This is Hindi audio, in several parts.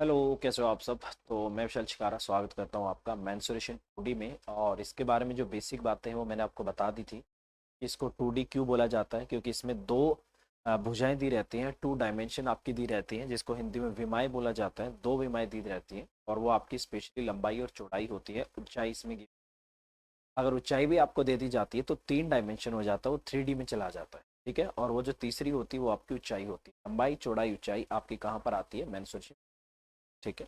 हेलो, कैसे हो आप सब। तो मैं विशाल शिकारा स्वागत करता हूँ आपका मेंसुरेशन 2D में। और इसके बारे में जो बेसिक बातें हैं वो मैंने आपको बता दी थी कि इसको 2D क्यों बोला जाता है, क्योंकि इसमें दो भुजाएं दी रहती हैं, टू डायमेंशन आपकी दी रहती हैं, जिसको हिंदी में विमाएं बोला जाता है। दो विमाएं दी रहती हैं और वो आपकी स्पेशली लंबाई और चौड़ाई होती है। ऊंचाई इसमें अगर ऊंचाई भी आपको दे दी जाती है तो 3 डायमेंशन हो जाता है, वो 3D में चला जाता है। ठीक है, और वो जो तीसरी होती है वो आपकी ऊंचाई होती है। लंबाई चौड़ाई ऊंचाई आपकी कहाँ पर आती है? मेंसुरेशन। ठीक है।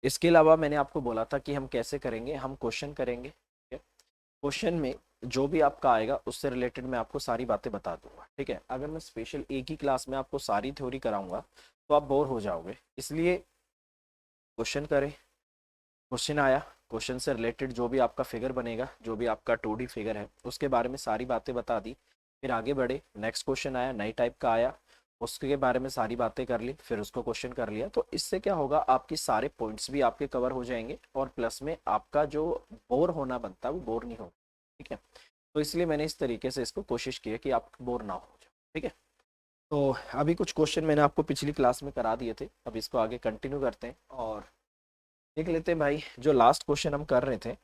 इसके अलावा मैंने आपको बोला था कि हम कैसे करेंगे, हम क्वेश्चन करेंगे। ठीक है। क्वेश्चन में जो भी आपका आएगा उससे रिलेटेड मैं आपको सारी बातें बता दूंगा। ठीक है। अगर मैं स्पेशल एक ही क्लास में आपको सारी थ्योरी कराऊंगा तो आप बोर हो जाओगे, इसलिए क्वेश्चन करें। क्वेश्चन आया, क्वेश्चन से रिलेटेड जो भी आपका फिगर बनेगा, जो भी आपका 2D फिगर है उसके बारे में सारी बातें बता दी। फिर आगे बढ़े, नेक्स्ट क्वेश्चन आया, नई टाइप का आया, उसके बारे में सारी बातें कर ली, फिर उसको क्वेश्चन कर लिया। तो इससे क्या होगा, आपकी सारे पॉइंट्स भी आपके कवर हो जाएंगे और प्लस में आपका जो बोर होना बनता है वो बोर नहीं होगा। ठीक है। तो इसलिए मैंने इस तरीके से इसको कोशिश की है कि आप बोर ना हो जाए। ठीक है। तो अभी कुछ क्वेश्चन मैंने आपको पिछली क्लास में करा दिए थे, अब इसको आगे कंटिन्यू करते हैं और देख लेते हैं भाई। जो लास्ट क्वेश्चन हम कर रहे थे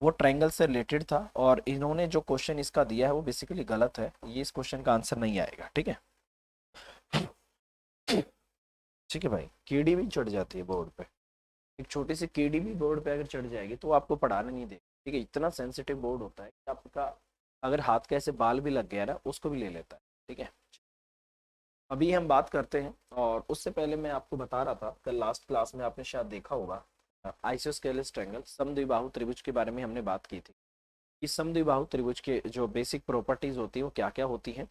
वो ट्रायंगल से रिलेटेड था और इन्होंने जो क्वेश्चन इसका दिया है वो बेसिकली गलत है। ये इस क्वेश्चन का आंसर नहीं आएगा। ठीक है। ठीक है भाई, कीड़ी भी चढ़ जाती है बोर्ड पे। एक छोटी सी कीड़ी भी बोर्ड पे अगर चढ़ जाएगी तो वो आपको पढ़ाने नहीं देगी। ठीक है, इतना सेंसिटिव बोर्ड होता है कि आपका अगर हाथ का ऐसे बाल भी लग गया ना उसको भी ले लेता है। ठीक है। अभी हम बात करते हैं और उससे पहले मैं आपको बता रहा था, कल लास्ट क्लास में आपने शायद देखा होगा आइसोस्केलेस ट्रायंगल समद्विबाहु त्रिभुज के बारे में हमने बात की थी। इस समद्विबाहु त्रिभुज के जो बेसिक प्रॉपर्टीज होती है वो क्या क्या होती हैं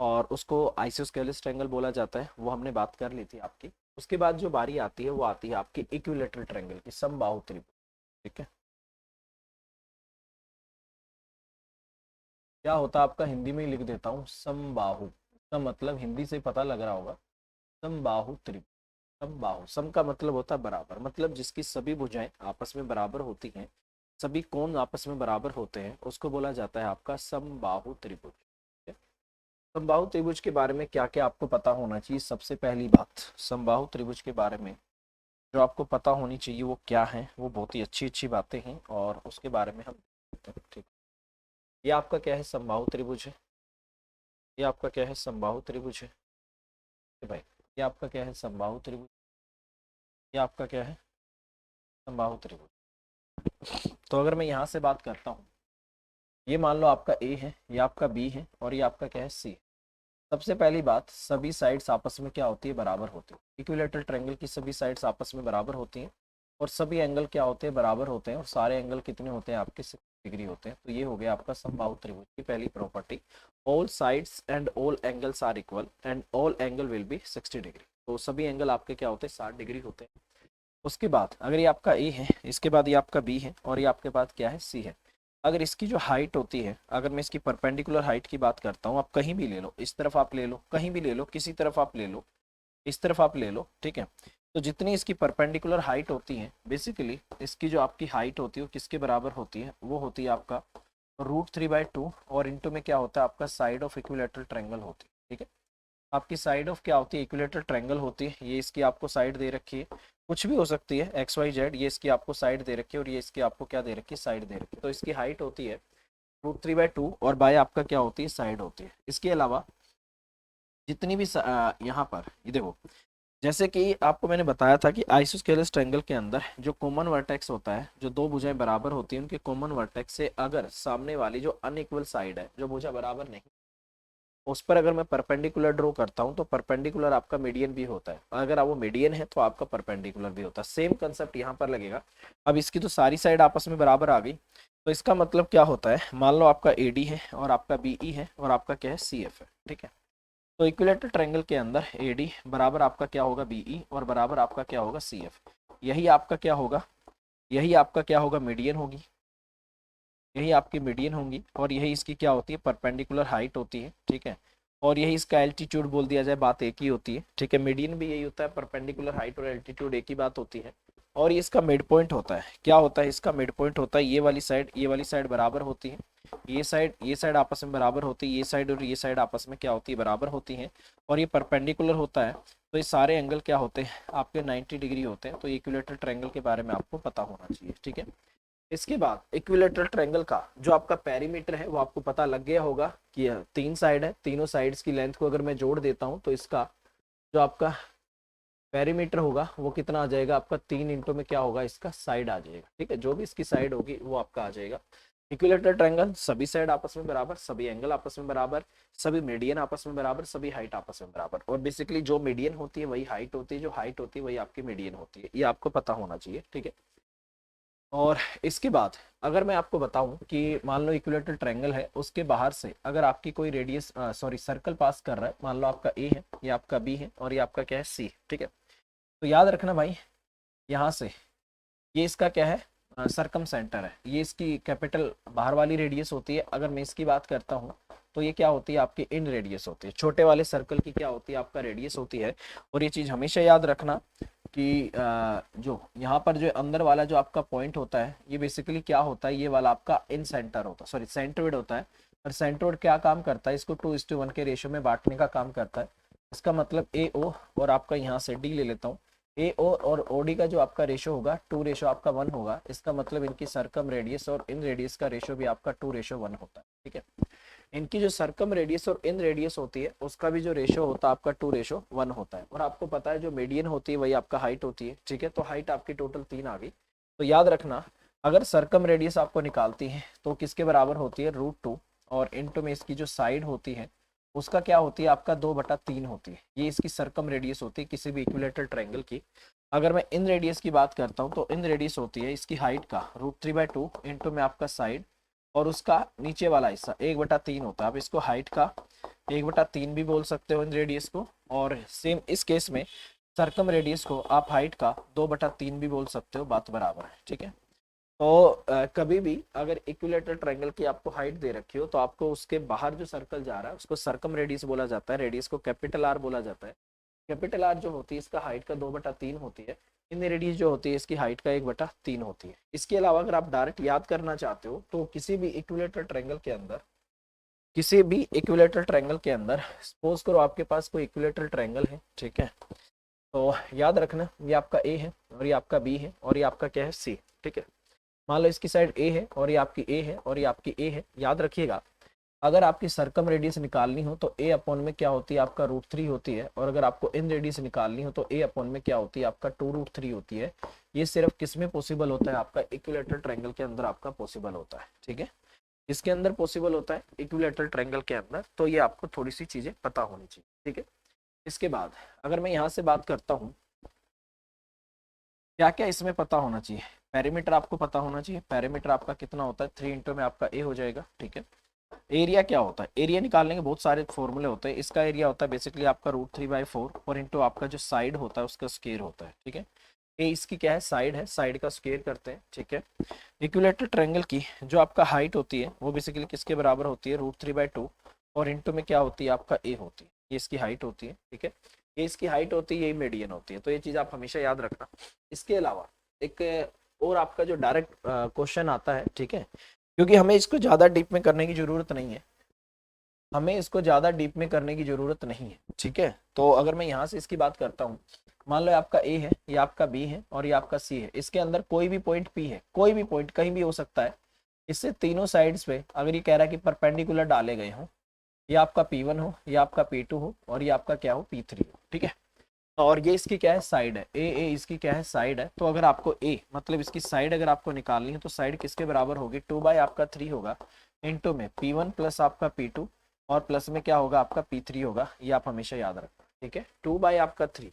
और उसको आइसोस्केलेस ट्रायंगल बोला जाता है, वो हमने बात कर ली थी आपकी। उसके बाद जो बारी आती है वो आती है आपकी इक्विलेटरल ट्रायंगल की, समबाहु त्रिभुज। ठीक है। क्या होता है आपका, हिंदी में ही लिख देता हूँ, समबाहु। इसका मतलब हिंदी से पता लग रहा होगा, समबाहु त्रिभुज। समबाहु, सम का मतलब होता है बराबर, मतलब जिसकी सभी भुजाएं आपस में बराबर होती हैं, सभी कोण आपस में बराबर होते हैं, उसको बोला जाता है आपका समबाहु त्रिभुज। ठीक है? समबाहु त्रिभुज के बारे में क्या क्या आपको पता होना चाहिए? सबसे पहली बात, समबाहु त्रिभुज के बारे में जो आपको पता होनी चाहिए वो क्या है, वो बहुत ही अच्छी अच्छी बातें हैं और उसके बारे में हम देखते हैं। ठीक। ये आपका क्या है? समबाहु त्रिभुज है। ये आपका क्या है? समबाहु त्रिभुज है। ठीक है भाई, ये आपका क्या है? समबाहु त्रिभुज। ये आपका क्या है? समबाहु त्रिभुज। तो अगर मैं यहाँ से बात करता हूँ, ये मान लो आपका ए है, ये आपका बी है और ये आपका क्या है? सी। सबसे पहली बात, सभी साइड्स आपस में क्या होती है? बराबर होती है। इक्विलेटरल ट्रायंगल की सभी साइड्स आपस में बराबर होती हैं और सभी एंगल क्या होते हैं? बराबर होते हैं। और सारे एंगल कितने होते हैं आपके? 60 डिग्री होते हैं। तो ये हो गया आपका समबाहु त्रिभुज की पहली property. All sides and all angles are equal and all angle will be 60 degree. तो सभी एंगल आपके क्या होते हैं? 60 डिग्री होते हैं। उसके बाद अगर ये आपका ए है, इसके बाद ये आपका बी है और ये आपके पास क्या है? सी है। अगर इसकी जो हाइट होती है, अगर मैं इसकी परपेंडिकुलर हाइट की बात करता हूँ, आप कहीं भी ले लो, इस तरफ आप ले लो, कहीं भी ले लो, किसी तरफ आप ले लो, इस तरफ आप ले लो। ठीक है। तो जितनी इसकी परपेंडिकुलर हाइट होती है, बेसिकली इसकी जो आपकी हाइट होती है वो किसके बराबर होती है? वो होती है आपका √3/2 और इंटू में क्या होता है आपका? साइड ऑफ इक्विलेटरल ट्रायंगल होती है। ठीक है। आपकी साइड ऑफ क्या होती है? इक्विलेटरल ट्रायंगल होती है। ये इसकी आपको साइड दे रखी है, कुछ भी हो सकती है, एक्स वाई जेड। ये इसकी आपको साइड दे रखी है और ये इसकी आपको क्या दे रखी है? साइड दे रखी है। तो इसकी हाइट होती है √3/2 और बाय आपका क्या होती है? साइड होती है। इसके अलावा जितनी भी यहाँ पर ये देखो, जैसे कि आपको मैंने बताया था कि आइसोस्केलेस ट्रायंगल के अंदर जो कॉमन वर्टेक्स होता है, जो दो भुजाएं बराबर होती हैं, उनके कॉमन वर्टेक्स से अगर सामने वाली जो अनइक्वल साइड है, जो भुजा बराबर नहीं, उस पर अगर मैं परपेंडिकुलर ड्रॉ करता हूं तो परपेंडिकुलर आपका मीडियन भी होता है। अगर वो मीडियन है तो आपका परपेंडिकुलर भी होता है। सेम कंसेप्ट यहाँ पर लगेगा। अब इसकी तो सारी साइड आपस में बराबर आ गई, तो इसका मतलब क्या होता है? मान लो आपका AD है और आपका BE है और आपका क्या है? CF है। ठीक है। तो इक्विलेटरल ट्रायंगल के अंदर AD बराबर आपका क्या होगा? BE और बराबर आपका क्या होगा? CF। यही आपका क्या होगा? यही आपका क्या होगा? मीडियन होगी। यही आपकी मीडियन होंगी और यही इसकी क्या होती है? परपेंडिकुलर हाइट होती है। ठीक है। और यही इसका एल्टीट्यूड बोल दिया जाए, बात एक ही होती है। ठीक है। मीडियन भी यही होता है, परपेंडिकुलर हाइट और एल्टीट्यूड एक ही बात होती है। और ये इसका मिड पॉइंट होता है। क्या होता है इसका मिड पॉइंट? होता है ये वाली साइड बराबर होती है, ये साइड आपस में बराबर होती है, ये साइड और ये साइड आपस में क्या होती है? बराबर होती है। और ये परपेंडिकुलर होता है। तो ये सारे एंगल क्या होते हैं आपके 90 डिग्री होते हैं। तो इक्विलेटरल ट्रायंगल के बारे में आपको पता होना चाहिए, ठीक है। इसके बाद इक्विलेटरल ट्रायंगल का जो आपका पेरीमीटर है वो आपको पता लग गया होगा कि 3 साइड है, तीनों साइड्स की लेंथ को अगर मैं जोड़ देता हूँ तो इसका जो आपका पेरीमीटर होगा वो कितना आ जाएगा आपका 3 इंटू में क्या होगा इसका साइड आ जाएगा, ठीक है। जो भी इसकी साइड होगी वो आपका आ जाएगा। इक्विलेटरल ट्रायंगल सभी साइड आपस में बराबर, सभी एंगल आपस में बराबर, सभी मीडियन आपस में बराबर, सभी हाइट आपस में बराबर। और बेसिकली जो मीडियन होती है वही हाइट होती है, जो हाइट होती है वही आपकी मीडियन होती है। ये आपको पता होना चाहिए, ठीक है। और इसके बाद अगर मैं आपको बताऊं कि मान लो इक्विलेटरल ट्रायंगल है, उसके बाहर से अगर आपकी कोई रेडियस सॉरी सर्कल पास कर रहा है, मान लो आपका ए है, ये आपका बी है और ये आपका क्या है सी, ठीक है। तो याद रखना भाई, यहाँ से ये इसका क्या है सरकम सेंटर है, ये इसकी कैपिटल बाहर वाली रेडियस होती है। अगर मैं इसकी बात करता हूँ तो ये क्या होती है आपकी इन रेडियस होती है, छोटे वाले सर्कल की क्या होती है आपका रेडियस होती है। और ये चीज़ हमेशा याद रखना कि जो यहाँ पर जो अंदर वाला जो आपका पॉइंट होता है ये बेसिकली क्या होता है, ये वाला आपका इन सेंटर होता है, सॉरी सेंट्रोइड होता है। और सेंट्रोइड क्या काम करता है, इसको 2:1 के रेशियो में बांटने का काम करता है। इसका मतलब ए ओ और आपका यहाँ से डी ले लेता हूँ, ए ओ और ओ डी का जो आपका रेशो होगा 2 आपका 1 होगा। इसका मतलब इनकी सरकम रेडियस और इन रेडियस का रेशो भी आपका 2:1 होता है, ठीक है। इनकी जो सरकम रेडियस और इन रेडियस होती है उसका भी जो रेशो होता है आपका 2:1 होता है। और आपको पता है जो मीडियन होती है वही आपका हाइट होती है, ठीक है। तो हाइट आपकी टोटल 3 आ गई। तो याद रखना अगर सरकम रेडियस आपको निकालती है तो किसके बराबर होती है √2, और इनटू में इसकी जो साइड होती है उसका क्या होती है आपका 2/3 होती है। ये इसकी सरकम रेडियस होती है किसी भी इक्विलेटरल ट्रायंगल की। अगर मैं इन रेडियस की बात करता हूँ तो इन रेडियस होती है इसकी हाइट का √3/2 इंटू में आपका साइड, और उसका नीचे वाला हिस्सा 1/3 होता है। आप इसको हाइट का 1/3 भी बोल सकते हो इन रेडियस को, और सेम इस केस में सरकम रेडियस को आप हाइट का 2/3 भी बोल सकते हो, बात बराबर है, ठीक है। तो कभी भी अगर इक्विलेटरल ट्रायंगल की आपको हाइट दे रखी हो तो आपको उसके बाहर जो सर्कल जा रहा है उसको सरकम रेडियस बोला जाता है, रेडियस को कैपिटल आर बोला जाता है। कैपिटल आर जो होती है इसका हाइट का 2/3 होती है, इन रेडियस जो होती है इसकी हाइट का 1/3 होती है। इसके अलावा अगर आप डायरेक्ट याद करना चाहते हो तो किसी भी इक्विलेटरल ट्रायंगल के अंदर, किसी भी इक्विलेटरल ट्रायंगल के अंदर सपोज करो आपके पास कोई इक्विलेटरल ट्रायंगल है, ठीक है। तो याद रखना ये आपका ए है और ये आपका बी है और ये आपका क्या है सी, ठीक है। मान लो इसकी साइड ए है और ये आपकी ए है और ये आपकी ए है। याद रखिएगा अगर आपकी सरकम रेडियस निकालनी हो तो ए अपॉन में क्या होती है आपका √3 होती है, और अगर आपको इन रेडियस निकालनी हो तो ए अपॉन में क्या होती है आपका 2√3 होती है। ये सिर्फ किस में पॉसिबल होता है आपका इक्विलेटरल ट्रायंगल के अंदर आपका पॉसिबल होता है, ठीक है। इसके अंदर पॉसिबल होता है इक्विलेटरल ट्रायंगल के अंदर। तो ये आपको थोड़ी सी चीजें पता होनी चाहिए, ठीक है। इसके बाद अगर मैं यहाँ से बात करता हूँ क्या क्या इसमें पता होना चाहिए, पेरीमीटर आपको पता होना चाहिए। पेरीमीटर आपका कितना होता है 3 इंटू में आपका ए हो जाएगा, ठीक है। एरिया क्या होता है, एरिया निकालने के बहुत सारे फॉर्मूले होते हैं। इसका एरिया होता है बेसिकली आपका √3/4 और इंटू आपका जो साइड होता है उसका स्क्वायर होता है, ठीक है। ए इसकी क्या है साइड है, साइड का स्क्वायर करते हैं, ठीक है। इक्विलेटरल ट्रायंगल की जो आपका हाइट होती है वो बेसिकली किसके बराबर होती है √3/2 और इंटू में क्या होती है आपका ए होती है, ये इसकी हाइट होती है, ठीक है। ये इसकी हाइट होती है, यही मीडियन होती है। तो ये चीज़ आप हमेशा याद रखना। इसके अलावा एक और आपका जो डायरेक्ट क्वेश्चन आता है, ठीक है, क्योंकि हमें इसको ज़्यादा डीप में करने की ज़रूरत नहीं है, हमें इसको ज़्यादा डीप में करने की ज़रूरत नहीं है, ठीक है। तो अगर मैं यहाँ से इसकी बात करता हूँ, मान लो आपका ए है, ये आपका बी है और ये आपका सी है। इसके अंदर कोई भी पॉइंट पी है, कोई भी पॉइंट कहीं भी हो सकता है। इससे तीनों साइड्स पे अगर ये कह रहा है कि परपेंडिकुलर डाले गए हों, ये आपका P1 हो, ये आपका P2 हो और ये आपका क्या हो P3 हो, ठीक है। और ये इसकी क्या है साइड है, ए इसकी क्या है साइड है। तो अगर आपको ए मतलब इसकी साइड अगर आपको निकालनी है तो साइड किसके बराबर होगी 2/3 होगा इंटू में P1 प्लस आपका P2 और प्लस में क्या होगा आपका P3 होगा। ये आप हमेशा याद रखना, ठीक है। 2/3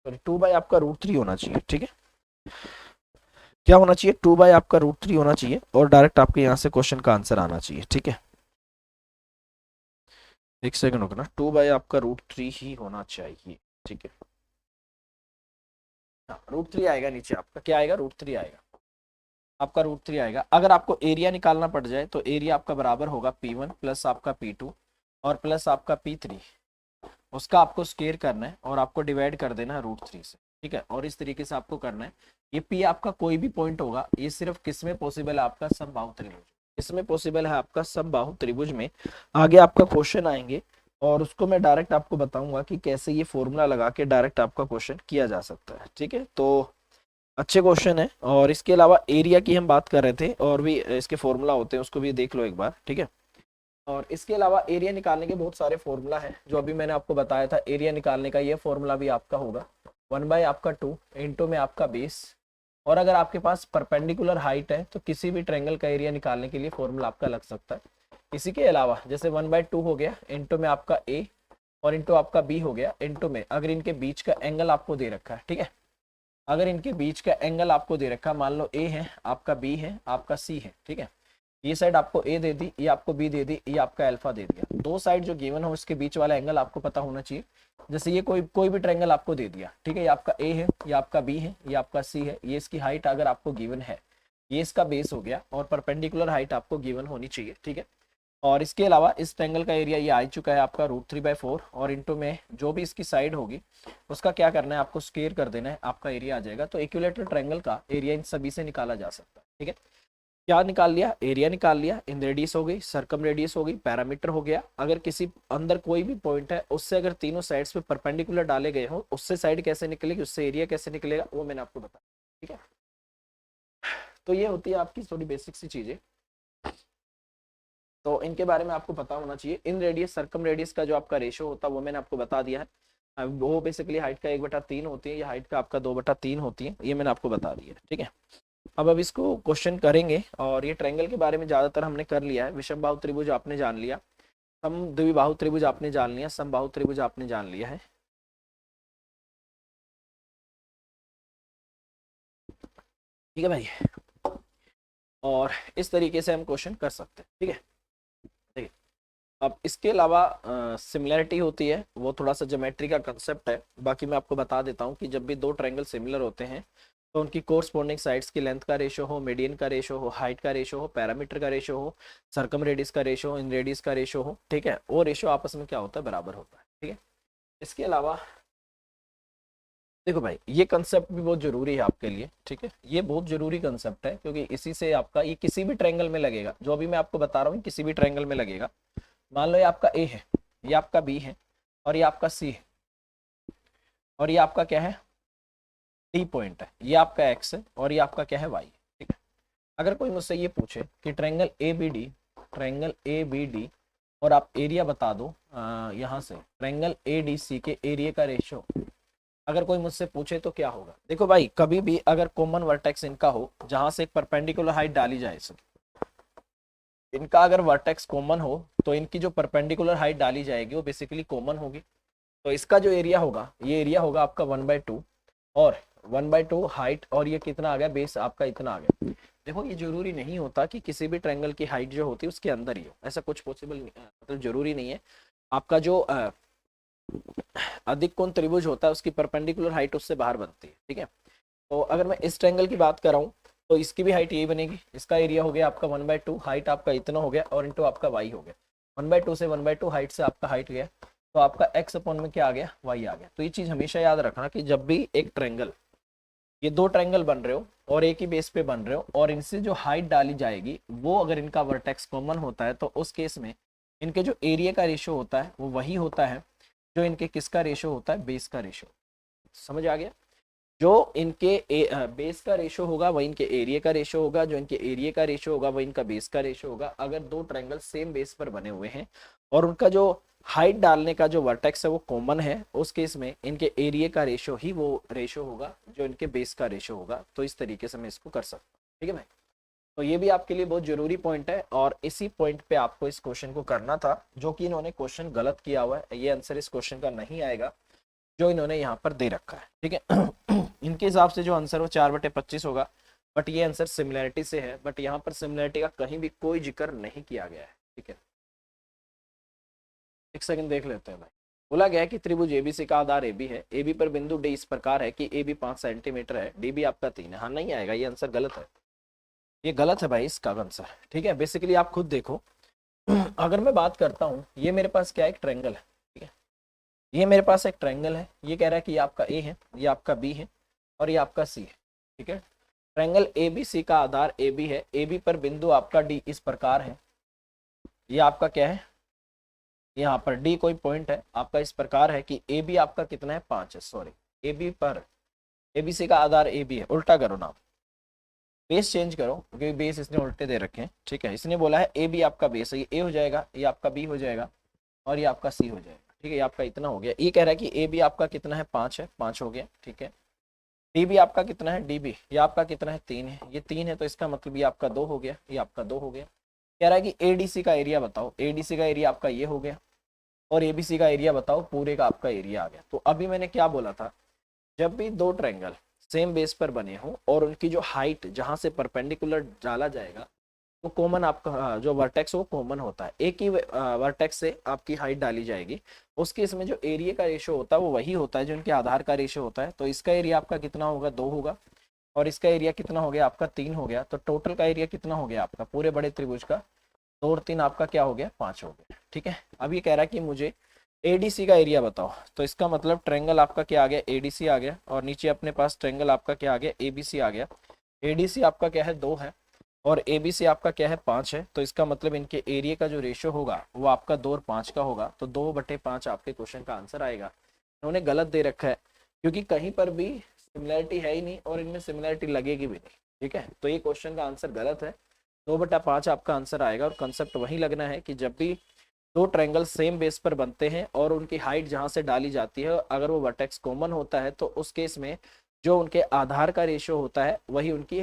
सॉरी 2/√3 होना चाहिए, ठीक है। क्या होना चाहिए 2/√3 होना चाहिए और डायरेक्ट आपके यहाँ से क्वेश्चन का आंसर आना चाहिए, ठीक है। एक सेकंड रुकना, 2/√3 ही होना चाहिए, ठीक है। हाँ √3 आएगा, नीचे आपका क्या आएगा √3 आएगा, आपका √3 आएगा। अगर आपको एरिया निकालना पड़ जाए तो एरिया आपका बराबर होगा P1 प्लस आपका P2 और प्लस आपका P3, उसका आपको स्क्वायर करना है और आपको डिवाइड कर देना है √3 से, ठीक है। और इस तरीके से आपको करना है। ये P आपका कोई भी पॉइंट होगा, ये सिर्फ किस में पॉसिबल है आपका समबाहु त्रिभुज, इसमें पॉसिबल है आपका समबाहु त्रिभुज में। आगे आपका क्वेश्चन आएंगे और उसको मैं डायरेक्ट आपको बताऊंगा कि कैसे ये फॉर्मूला लगा के डायरेक्ट आपका क्वेश्चन किया जा सकता है। ठीक है, तो अच्छे क्वेश्चन है। और इसके अलावा एरिया की हम बात कर रहे थे, और भी इसके फॉर्मूला होते हैं, उसको भी देख लो एक बार। ठीक है, और इसके अलावा एरिया निकालने के बहुत सारे फॉर्मूला है जो अभी मैंने आपको बताया था। एरिया निकालने का ये फॉर्मूला भी आपका होगा 1/2 इंटू में आपका बेस। और अगर आपके पास परपेंडिकुलर हाइट है तो किसी भी ट्रायंगल का एरिया निकालने के लिए फॉर्मूला आपका लग सकता है। इसी के अलावा जैसे 1/2 हो गया इंटू में आपका ए, और इंटू आपका बी हो गया, इंटू में अगर इनके बीच का एंगल आपको दे रखा है। ठीक है, अगर इनके बीच का एंगल आपको दे रखा, मान लो ए है, आपका बी है, आपका सी है। ठीक है, ये साइड आपको ए दे दी, ये आपको बी दे दी, ये आपका अल्फा दे दिया। दो साइड जो गिवन हो उसके बीच वाला एंगल आपको पता होना चाहिए। जैसे ये कोई भी ट्रायंगल आपको दे दिया, ठीक है, ये आपका ए है, ये आपका बी है, ये आपका सी है, ये इसकी हाइट अगर आपको गिवन है, ये इसका बेस हो गया, और परपेंडिकुलर हाइट आपको गिवन होनी चाहिए। ठीक है, और इसके अलावा इस ट्रायंगल का एरिया ये आ चुका है आपका √3/4, और इंटू में जो भी इसकी साइड होगी उसका क्या करना है, आपको स्क्वायर कर देना है, आपका एरिया आ जाएगा। तो इक्विलेटरल ट्रायंगल का एरिया इन सभी से निकाला जा सकता है। ठीक है, क्या निकाल लिया, एरिया निकाल लिया, इन रेडियस हो गई, सरकम रेडियस हो गई, पैरामीटर हो गया। अगर किसी अंदर कोई भी पॉइंट है उससे अगर तीनों साइड्स पे परपेंडिकुलर डाले गए हो, उससे साइड कैसे निकलेगी, उससे एरिया कैसे निकलेगा, वो मैंने आपको बताया। ठीक है, तो ये होती है आपकी थोड़ी बेसिक सी चीजें, तो इनके बारे में आपको पता होना चाहिए। इन रेडियस सरकम रेडियस का जो आपका रेशो होता है वो मैंने आपको बता दिया है। अब वो बेसिकली हाइट का 1/3 होती है, या हाइट का आपका 2/3 होती है, ये मैंने आपको बता दिया है। ठीक है, अब इसको क्वेश्चन करेंगे। और ये ट्रायंगल के बारे में ज्यादातर हमने कर लिया है। विषमबाहु त्रिभुज आपने जान लिया, सम द्विबाहु त्रिभुज आपने जान लिया, समबाहु त्रिभुज आपने जान लिया है। ठीक है भाई, और इस तरीके से हम क्वेश्चन कर सकते हैं। ठीक है, ठीक है। अब इसके अलावा सिमिलैरिटी होती है, वो थोड़ा सा ज्योमेट्री का कंसेप्ट है। बाकी मैं आपको बता देता हूँ कि जब भी दो ट्रायंगल सिमिलर होते हैं तो उनकी कोरस्पोंडिंग साइड्स की लेंथ का रेशो हो, मीडियन का रेशो हो, हाइट का रेशो हो, पैरामीटर का रेशो हो, सरकम रेडियस का रेशो हो, इन रेडियस का रेशो हो। ठीक है, वो रेशो आपस में क्या होता है, बराबर होता है। ठीक है, इसके अलावा देखो भाई, ये कंसेप्ट भी बहुत जरूरी है आपके लिए। ठीक है, ये बहुत जरूरी कंसेप्ट है, क्योंकि इसी से आपका ये किसी भी ट्रायंगल में लगेगा। जो अभी मैं आपको बता रहा हूँ किसी भी ट्रायंगल में लगेगा। मान लो ये आपका ए है, ये आपका बी है, और ये आपका सी है, और ये आपका क्या है, डी पॉइंट है, ये आपका एक्स है, और ये आपका क्या है, वाई। ठीक है, अगर कोई मुझसे ये पूछे कि ट्रायंगल ए बी डी, और आप एरिया बता दो यहाँ से ट्रायंगल ए डी सी के एरिया का रेशियो, अगर कोई मुझसे पूछे तो क्या होगा। देखो भाई, कभी भी अगर कॉमन वर्टेक्स इनका हो जहां से एक परपेंडिकुलर हाइट डाली जाए, इनका अगर वर्टेक्स कॉमन हो तो इनकी जो परपेंडिकुलर हाइट डाली जाएगी वो बेसिकली कॉमन होगी। तो इसका जो एरिया होगा, ये एरिया होगा आपका 1/2, और 1/2 हाइट, और ये कितना आ गया, बेस आपका इतना आ गया। देखो, ये जरूरी नहीं होता कि किसी भी ट्रायंगल की हाइट जो होती है उसके अंदर ही हो, ऐसा कुछ पॉसिबल नहीं, मतलब जरूरी नहीं है। आपका जो अधिक कोण त्रिभुज होता है उसकी परपेंडिकुलर हाइट उससे बाहर बनती है। ठीक है, तो अगर मैं इस ट्रायंगल की बात कर रहा हूँ तो इसकी भी हाइट यही बनेगी। इसका एरिया हो गया आपका 1/2, हाइट आपका इतना हो गया, और इंटू आपका वाई हो गया। 1/2 से 1/2 हाइट से आपका हाइट गया, तो आपका एक्स अपॉन में क्या आ गया, वाई आ गया। तो ये चीज हमेशा याद रखना कि जब भी एक ट्रायंगल, ये दो ट्रायंगल बन रहे हो और एक ही बेस पे बन रहे हो, और इनसे जो हाइट डाली जाएगी वो अगर इनका वर्टेक्स कॉमन होता है, तो उस केस में इनके जो एरिया का रेशो होता है वो वही होता है जो इनके किसका रेशो होता है, बेस का रेशो। समझ आ गया, जो इनके बेस का रेशो होगा वही इनके एरिया का रेशो होगा, जो इनके एरिया का रेशो होगा वही इनका बेस का रेशो होगा। अगर दो ट्रायंगल सेम बेस पर बने हुए हैं और उनका जो हाइट डालने का जो वर्टेक्स है वो कॉमन है, उस केस में इनके एरिया का रेशो ही वो रेशो होगा जो इनके बेस का रेशो होगा। तो इस तरीके से मैं इसको कर सकता हूँ। ठीक है भाई, तो ये भी आपके लिए बहुत जरूरी पॉइंट है, और इसी पॉइंट पे आपको इस क्वेश्चन को करना था, जो कि इन्होंने क्वेश्चन गलत किया हुआ है। ये आंसर इस क्वेश्चन का नहीं आएगा जो इन्होंने यहाँ पर दे रखा है। ठीक है, इनके हिसाब से जो आंसर वो 4/25 होगा, बट ये आंसर सिमिलैरिटी से है, बट यहाँ पर सिमिलैरिटी का कहीं भी कोई जिक्र नहीं किया गया है। ठीक है, एक सेकंड देख लेते हैं भाई। बोला गया है कि त्रिभुज एबीसी का आधार एबी है, एबी पर बिंदु डी इस प्रकार है कि एबी 5 सेंटीमीटर है, डी भी आपका 3 है। हाँ, नहीं आएगा, ये आंसर गलत है, ये गलत है भाई इसका आंसर। ठीक है, बेसिकली आप खुद देखो, अगर मैं बात करता हूँ, ये मेरे पास क्या है, एक ट्रायंगल है। ठीक है, ये मेरे पास एक ट्रायंगल है, ये कह रहा है कि ये आपका ए है, ये आपका बी है, और ये आपका सी है। ठीक है, ट्रायंगल ए बी सी का आधार ए बी है, ए बी पर बिंदु आपका डी इस प्रकार है, ये आपका क्या है, यहाँ पर डी कोई पॉइंट है आपका इस प्रकार है कि ए बी आपका कितना है 5 है, सॉरी ए बी पर एबीसी का आधार ए बी है, उल्टा करो ना, बेस चेंज करो क्योंकि बेस इसने उल्टे दे रखे हैं। ठीक है, इसने बोला है ए बी आपका बेस है, ये ए हो जाएगा, ये आपका बी हो जाएगा और ये आपका सी हो जाएगा। ठीक है, ये आपका इतना हो गया। ये कह रहा है कि ए बी आपका कितना है 5 है, 5 हो गया। ठीक है, डी बी आपका कितना है, डी बी ये आपका कितना है 3 है, ये 3 है तो इसका मतलब ये आपका 2 हो गया, ये आपका 2 हो गया। कह रहा है कि एडीसी का एरिया बताओ, एडीसी का एरिया आपका ये हो गया और एबीसी का एरिया बताओ, पूरे का आपका एरिया आ गया। तो अभी मैंने क्या बोला था, जब भी दो ट्रायंगल सेम बेस पर बने हो और उनकी जो हाइट जहां से परपेंडिकुलर डाला जाएगा वो कॉमन आपका जो वर्टेक्स वो कॉमन होता है, एक ही वर्टेक्स से आपकी हाइट डाली जाएगी, उसके इसमें जो एरिया का रेशो होता है वो वही होता है जो इनके आधार का रेशो होता है। तो इसका एरिया आपका कितना होगा, 2 होगा और इसका एरिया कितना हो गया आपका 3 हो गया। तो टोटल का एरिया कितना हो गया आपका पूरे बड़े त्रिभुज का, 2 और 3 आपका क्या हो गया 5 हो गया। ठीक है, अब ये कह रहा है कि मुझे एडीसी का एरिया बताओ। तो इसका मतलब ट्रायंगल आपका क्या आ गया, एडीसी आ गया और नीचे अपने पास ट्रायंगल आपका क्या आ गया, एबीसी आ गया। एडीसी आपका क्या है 2 है और एबीसी आपका क्या है 5 है। तो इसका मतलब इनके एरिया का जो रेशियो होगा वो आपका 2 और 5 का होगा। तो 2/5 आपके क्वेश्चन का आंसर आएगा। इन्होंने गलत दे रखा है क्योंकि कहीं पर भी सिमिलैरिटी है ही नहीं और इनमें सिमिलैरिटी लगेगी भी नहीं। ठीक है, तो ये क्वेश्चन का आंसर गलत है, 2/5 आपका आंसर आएगा। और कंसेप्ट वही लगना है कि जब भी दो ट्रायंगल सेम बेस पर बनते हैं और उनकी हाइट जहां से डाली जाती है अगर वो वर्टेक्स कॉमन होता है तो उस केस में जो उनके आधार का रेशियो होता है वही उनकी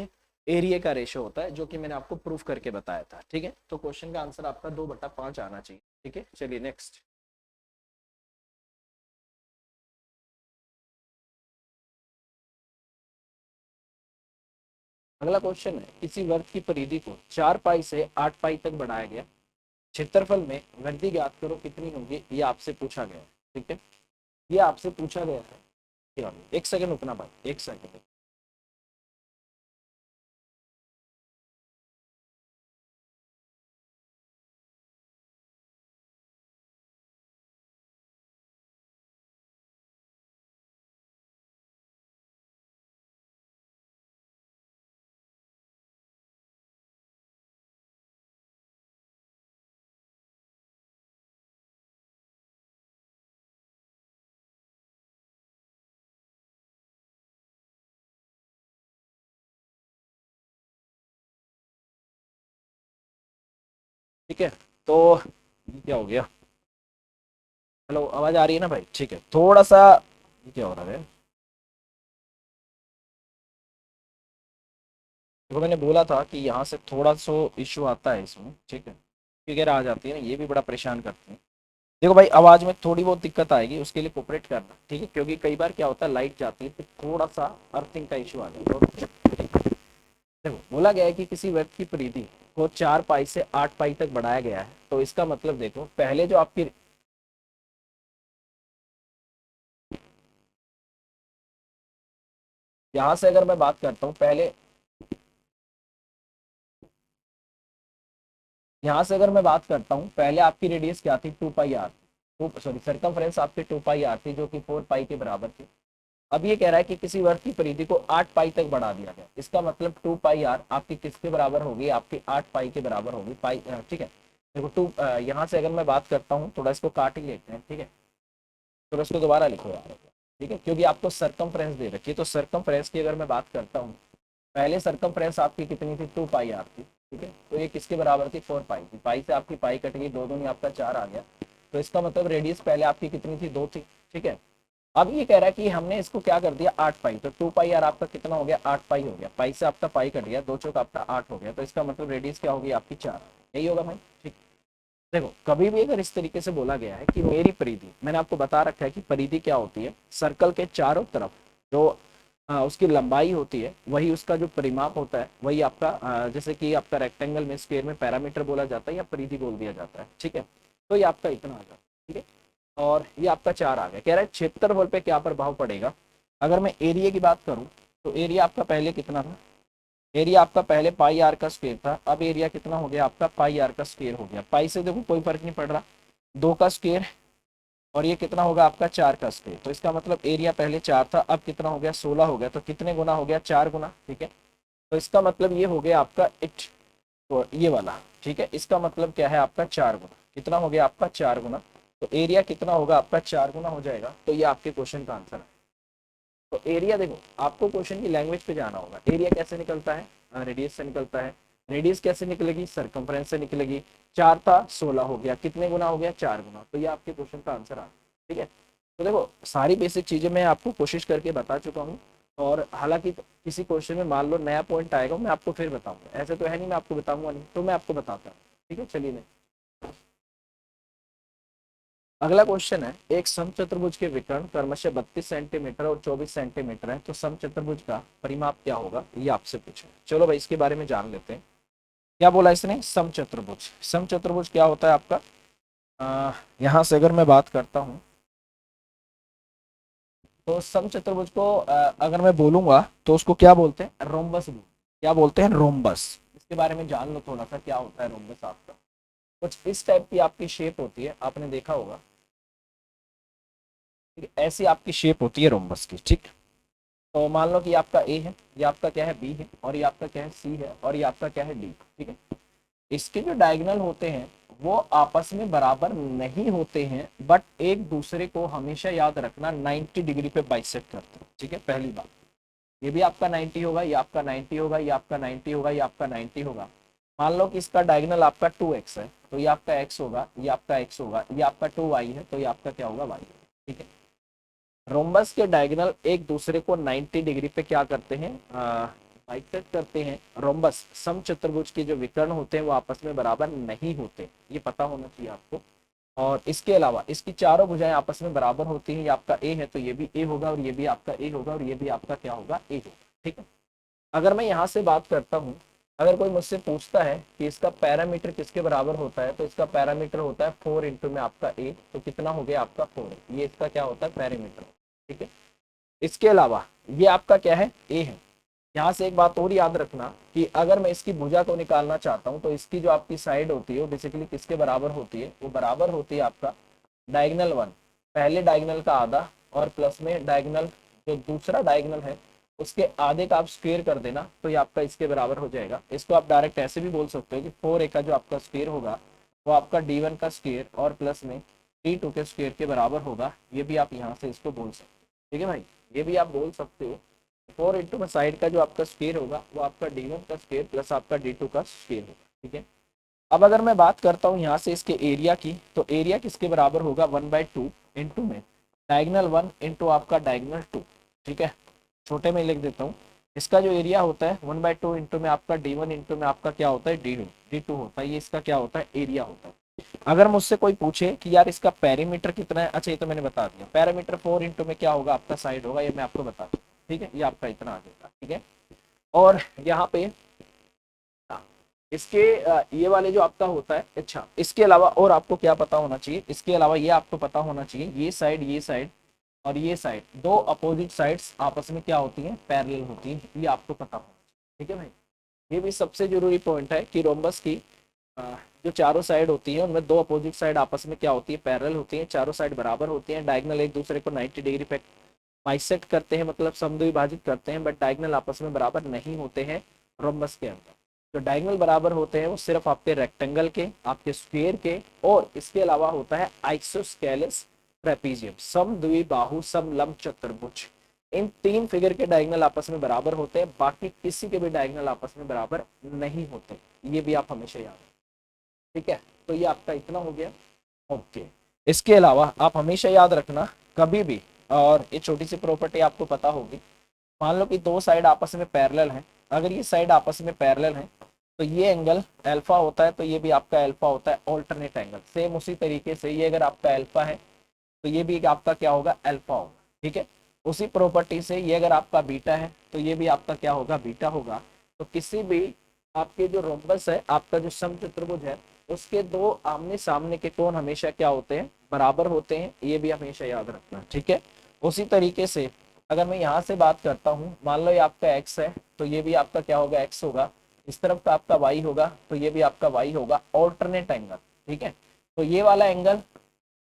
एरिया का रेशियो होता है, जो कि मैंने आपको प्रूफ करके बताया था। ठीक है, तो क्वेश्चन का आंसर आपका 2/5 आना चाहिए। ठीक है, चलिए नेक्स्ट। अगला क्वेश्चन है, किसी वर्ग की परिधि को 4 पाई से 8 पाई तक बढ़ाया गया, क्षेत्रफल में वृद्धि ज्ञात करो कितनी होगी, ये आपसे पूछा गया है। ठीक है, ये आपसे पूछा गया है। एक सेकंड रुकना भाई, एक सेकंड। ठीक है, तो ये क्या हो गया, हेलो आवाज आ रही है ना भाई? ठीक है, थोड़ा सा ये क्या हो रहा है, देखो मैंने बोला था कि यहाँ से थोड़ा सा इश्यू आता है इसमें। ठीक है, वगैरह आ जाती है ना, ये भी बड़ा परेशान करते हैं। देखो भाई, आवाज में थोड़ी बहुत दिक्कत आएगी, उसके लिए कोऑपरेट करना। ठीक है, क्योंकि कई बार क्या होता है लाइट जाती है तो थोड़ा सा अर्थिंग का इशू आ जाता है। देखो बोला गया है कि किसी व्यक्ति की परिधि को 4 पाई से 8 पाई तक बढ़ाया गया है। तो इसका मतलब देखो, पहले जो आपकी यहाँ से अगर मैं बात करता हूँ पहले, यहाँ से अगर मैं बात करता हूँ पहले आपकी रेडियस क्या थी, 2 पाई आर, सॉरी सर्कमफ्रेंस आपकी 2 पाई आर थी जो कि 4 पाई के बराबर थी। अब ये कह रहा है कि किसी वर्ग की परिधि को 8 पाई तक बढ़ा दिया गया, इसका मतलब 2 पाई आर आपकी किसके बराबर होगी, आपकी 8 पाई के बराबर होगी पाई। ठीक है, देखो यहाँ से अगर मैं बात करता हूँ, थोड़ा इसको काट ही लेते हैं। ठीक है, तो इसको दोबारा लिखो यार। ठीक है, क्योंकि आपको सरकमफ्रेंस दे रखी है, तो सरकमफ्रेंस की अगर मैं बात करता हूँ, पहले सरकमफ्रेंस आपकी कितनी थी, 2 पाई आर थी। ठीक है, तो ये किसके बराबर थी, 4 पाई थी। पाई से आपकी पाई कट गई, 2 दूनी आपका 4 आ गया। तो इसका मतलब रेडियस पहले आपकी कितनी थी, 2 थी। ठीक है, अब ये कह रहा है कि हमने इसको क्या कर दिया, 8 पाई। तो 2 पाई आर आपका कितना हो गया, 8 पाई हो गया। पाई से आपका पाई कट गया, 2 चौक आपका 8 हो गया। तो इसका मतलब रेडियस क्या होगी आपकी, 4। यही होगा भाई। ठीक, देखो कभी भी अगर इस तरीके से बोला गया है कि मेरी परिधि, मैंने आपको बता रखा है कि परिधि क्या होती है, सर्कल के चारों तरफ जो उसकी लंबाई होती है वही उसका जो परिमाप होता है, वही आपका जैसे कि आपका रेक्टेंगल में स्क्वायर में पैरामीटर बोला जाता है या परिधि बोल दिया जाता है। ठीक है, तो ये आपका इतना आ जाता है। ठीक है, और ये आपका 4 आ गया। कह रहा है क्षेत्रफल पे क्या प्रभाव पड़ेगा। अगर मैं एरिया की बात करूं तो एरिया आपका पहले कितना था, एरिया आपका पहले पाई आर का स्क्वायर था, अब एरिया कितना हो गया आपका, पाई आर का स्क्वायर हो गया। पाई से देखो कोई फर्क नहीं पड़ रहा, 2 का स्क्वायर और ये कितना होगा आपका, 4 का स्क्वायर। तो इसका मतलब एरिया पहले 4 था, अब कितना हो गया, 16 हो गया। तो कितने गुना हो गया, 4 गुना। ठीक है, तो इसका मतलब ये हो गया आपका इट, तो ये वाला। ठीक है, इसका मतलब क्या है आपका 4 गुना, कितना हो गया आपका, 4 गुना। तो एरिया कितना होगा आपका 4 गुना हो जाएगा। तो ये आपके क्वेश्चन का आंसर है। तो एरिया देखो, आपको क्वेश्चन की लैंग्वेज पे जाना होगा। एरिया कैसे निकलता है, रेडियस से निकलता है। रेडियस कैसे निकलेगी, सरकमफ्रेंस से निकलेगी। 4 था 16 हो गया, कितने गुना हो गया, 4 गुना। तो ये आपके क्वेश्चन का आंसर आ गया। ठीक है, तो देखो सारी बेसिक चीजें मैं आपको कोशिश करके बता चुका हूँ। और हालांकि किसी क्वेश्चन में मान लो नया पॉइंट आएगा, मैं आपको फिर बताऊंगा। ऐसे तो है नहीं मैं आपको बताऊंगा नहीं, तो मैं आपको बताता हूँ। ठीक है, चलिए नहीं। अगला क्वेश्चन है, एक समचतुर्भुज के विकर्ण क्रमशः 32 सेंटीमीटर और 24 सेंटीमीटर है, तो समचतुर्भुज का परिमाप क्या होगा, ये आपसे पूछा। चलो भाई इसके बारे में जान लेते हैं। क्या बोला इसने, समचतुर्भुज। समचतुर्भुज क्या होता है आपका, यहां से अगर मैं बात करता हूं तो समचतुर्भुज को अगर मैं बोलूंगा तो उसको क्या बोलते हैं, रोम्बस। क्या बोलते हैं, रोम्बस। इसके बारे में जान लो थोड़ा सा, क्या होता है रोम्बस आपका। कुछ इस टाइप की आपकी शेप होती है, आपने देखा होगा। ठीक है, ऐसी आपकी शेप होती है रोम्बस की। ठीक, तो मान लो कि आपका ए है, ये आपका क्या है, बी है, और ये आपका क्या है, सी है, और ये आपका क्या है, डी। ठीक है, इसके जो डायगोनल होते हैं वो आपस में बराबर नहीं होते हैं, बट एक दूसरे को हमेशा याद रखना 90 डिग्री पे बाइसेक्ट करते हैं। ठीक है, पहली बात, ये भी आपका 90 होगा, ये आपका 90 होगा, ये आपका 90 होगा, ये आपका 90 होगा। मान लो कि इसका डायगोनल आपका 2x है, तो ये आपका x होगा, ये आपका x होगा, ये आपका 2y है, तो ये आपका क्या होगा, y। ठीक है, रोम्बस के डायगोनल एक दूसरे को 90 डिग्री पे क्या करते हैं, बाइसेक्ट करते हैं। रोम्बस समचतुर्भुज के जो विकर्ण होते हैं वो आपस में बराबर नहीं होते, ये पता होना चाहिए आपको। और इसके अलावा इसकी चारों भुजाएं आपस में बराबर होती हैं। ये आपका ए है तो ये भी ए होगा, और ये भी आपका ए होगा, और ये भी आपका क्या होगा, ए होगा। ठीक है, अगर मैं यहाँ से बात करता हूँ, अगर कोई मुझसे पूछता है कि इसका पैरामीटर किसके बराबर होता है, तो इसका पैरामीटर होता है 4 इंटू में आपका ए, तो कितना हो गया आपका 4। ये इसका क्या होता है, पैरामीटर। ठीक है, इसके अलावा ये आपका क्या है, ए है। यहाँ से एक बात और याद रखना कि अगर मैं इसकी भुजा को निकालना चाहता हूँ तो इसकी जो आपकी साइड होती है वो बेसिकली किसके बराबर होती है, वो बराबर होती है आपका डायगोनल 1, पहले डायगोनल का आधा, और प्लस में डायगोनल जो दूसरा डायगोनल है उसके आधे का आप स्क्वायर कर देना, तो ये आपका इसके बराबर हो जाएगा। इसको आप डायरेक्ट ऐसे भी बोल सकते हो कि 4a का जो आपका स्क्वायर होगा वो आपका d1 का स्क्वायर और प्लस में d2 के स्क्वायर के बराबर होगा। ये भी आप यहाँ से इसको बोल सकते हो। ठीक है भाई, ये भी आप बोल सकते हो। 4 इंटू में साइड का जो आपका स्क्वायर होगा वो आपका d1 का स्क्वायर प्लस आपका d2 का स्क्वायर होगा। ठीक है, अब अगर मैं बात करता हूँ यहाँ से इसके एरिया की, तो एरिया किसके बराबर होगा, 1/2 इंटू में डायगोनल 1 इंटू आपका डायगोनल 2। ठीक है, छोटे में लिख देता हूँ। इसका जो एरिया होता है 1/2 इंटू में आपका d1 इंटू में आपका क्या होता है, d2 होता है। ये इसका क्या होता है, एरिया होता है। अगर मुझसे कोई पूछे कि यार इसका पैरीमीटर कितना है, अच्छा ये तो मैंने बता दिया। पैरामीटर 4 इंटू में क्या होगा, आपका साइड होगा, ये मैं आपको बता दूँ। ठीक है, ये आपका इतना आ जाएगा। ठीक है, और यहाँ पे इसके ये वाले जो आपका होता है, अच्छा इसके अलावा और आपको क्या पता होना चाहिए, इसके अलावा ये आपको पता होना चाहिए, ये साइड और ये साइड, दो अपोजिट साइड्स आपस में क्या होती हैं, पैरेलल होती हैं। ये आपको पता होना चाहिए। ठीक है भाई, ये भी सबसे जरूरी पॉइंट है कि रोम्बस की जो चारों साइड होती है उनमें दो अपोजिट साइड आपस में क्या होती है, पैरेलल होती है, चारों साइड बराबर होती हैं। डायगोनल एक दूसरे को 90 डिग्री पे बाइसेक्ट करते हैं, मतलब समद्विभाजित करते हैं, बट डायगोनल आपस में बराबर नहीं होते हैं रोम्बस के अंदर। जो डायगोनल बराबर होते हैं वो सिर्फ आपके रेक्टेंगल के, आपके स्क्वायर के, और इसके अलावा होता है आइसोस्केलेस ट्रेपीजियम, समद्विबाहु समलंब चतुर्भुज। इन तीन फिगर के डायगोनल आपस में बराबर होते हैं, बाकी किसी के भी डायगोनल आपस में बराबर नहीं होते। ये भी आप हमेशा याद रखें। ठीक है, तो ये आपका इतना हो गया। ओके, इसके अलावा आप हमेशा याद रखना कभी भी, और ये छोटी सी प्रॉपर्टी आपको पता होगी, मान लो कि दो साइड आपस में पैरेलल है। अगर ये साइड आपस में पैरेलल है तो ये एंगल अल्फा होता है, तो ये भी आपका अल्फा होता है, ऑल्टरनेट एंगल। सेम उसी तरीके से ये अगर आपका अल्फा है तो ये भी आपका क्या होगा, अल्फा होगा। ठीक है, उसी प्रॉपर्टी से ये अगर आपका बीटा है तो ये भी आपका क्या होगा, बीटा होगा। तो किसी भी आपके जो रोम्बस है, आपका जो समचतुर्भुज है, उसके दो आमने सामने के कोण हमेशा क्या होते हैं, बराबर होते हैं। ये भी हमेशा याद रखना। ठीक है, उसी तरीके से अगर मैं यहाँ से बात करता हूँ, मान लो ये आपका x है तो ये भी आपका क्या होगा, x होगा। इस तरफ का आपका y होगा तो ये भी आपका y होगा, ऑल्टरनेट एंगल। ठीक है, तो ये वाला एंगल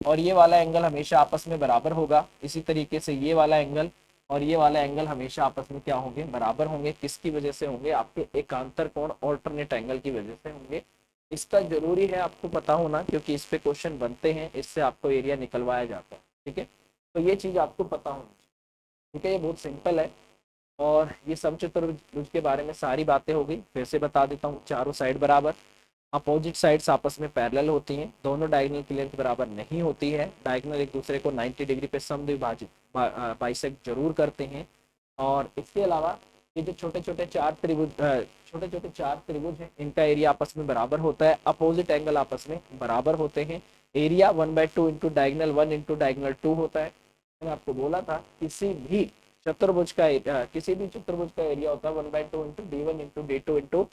और ये वाला एंगल हमेशा आपस में बराबर होगा। इसी तरीके से ये वाला एंगल और ये वाला एंगल हमेशा आपस में क्या होंगे, बराबर होंगे। किसकी वजह से होंगे, आपके एकांतर कोण ऑल्टरनेट एंगल की वजह से होंगे। इसका जरूरी है आपको पता होना, क्योंकि इस पे क्वेश्चन बनते हैं, इससे आपको एरिया निकलवाया जाता है। ठीक है, तो ये चीज आपको पता होनी चाहिए। ठीक है, ये बहुत सिंपल है। और ये समचतुर्भुज के बारे में सारी बातें हो गई। फिर से बता देता हूँ, चारों साइड बराबर, अपोजिट साइड्स आपस में पैरेलल होती हैं, दोनों डायगोनल की लेंथ बराबर नहीं होती है, डायगोनल एक दूसरे को 90 डिग्री पे समद्विभाजित बाइसेक्ट जरूर करते हैं। और इसके अलावा ये जो छोटे छोटे चार त्रिभुज हैं, इनका एरिया आपस में बराबर होता है, अपोजिट एंगल आपस में बराबर होते हैं। Area 1/2 into diagonal 1 into diagonal 2 होता है। मैंने आपको बोला था किसी भी चतुर्भुज का एरिया होता है 1/2 into D1 into D2 into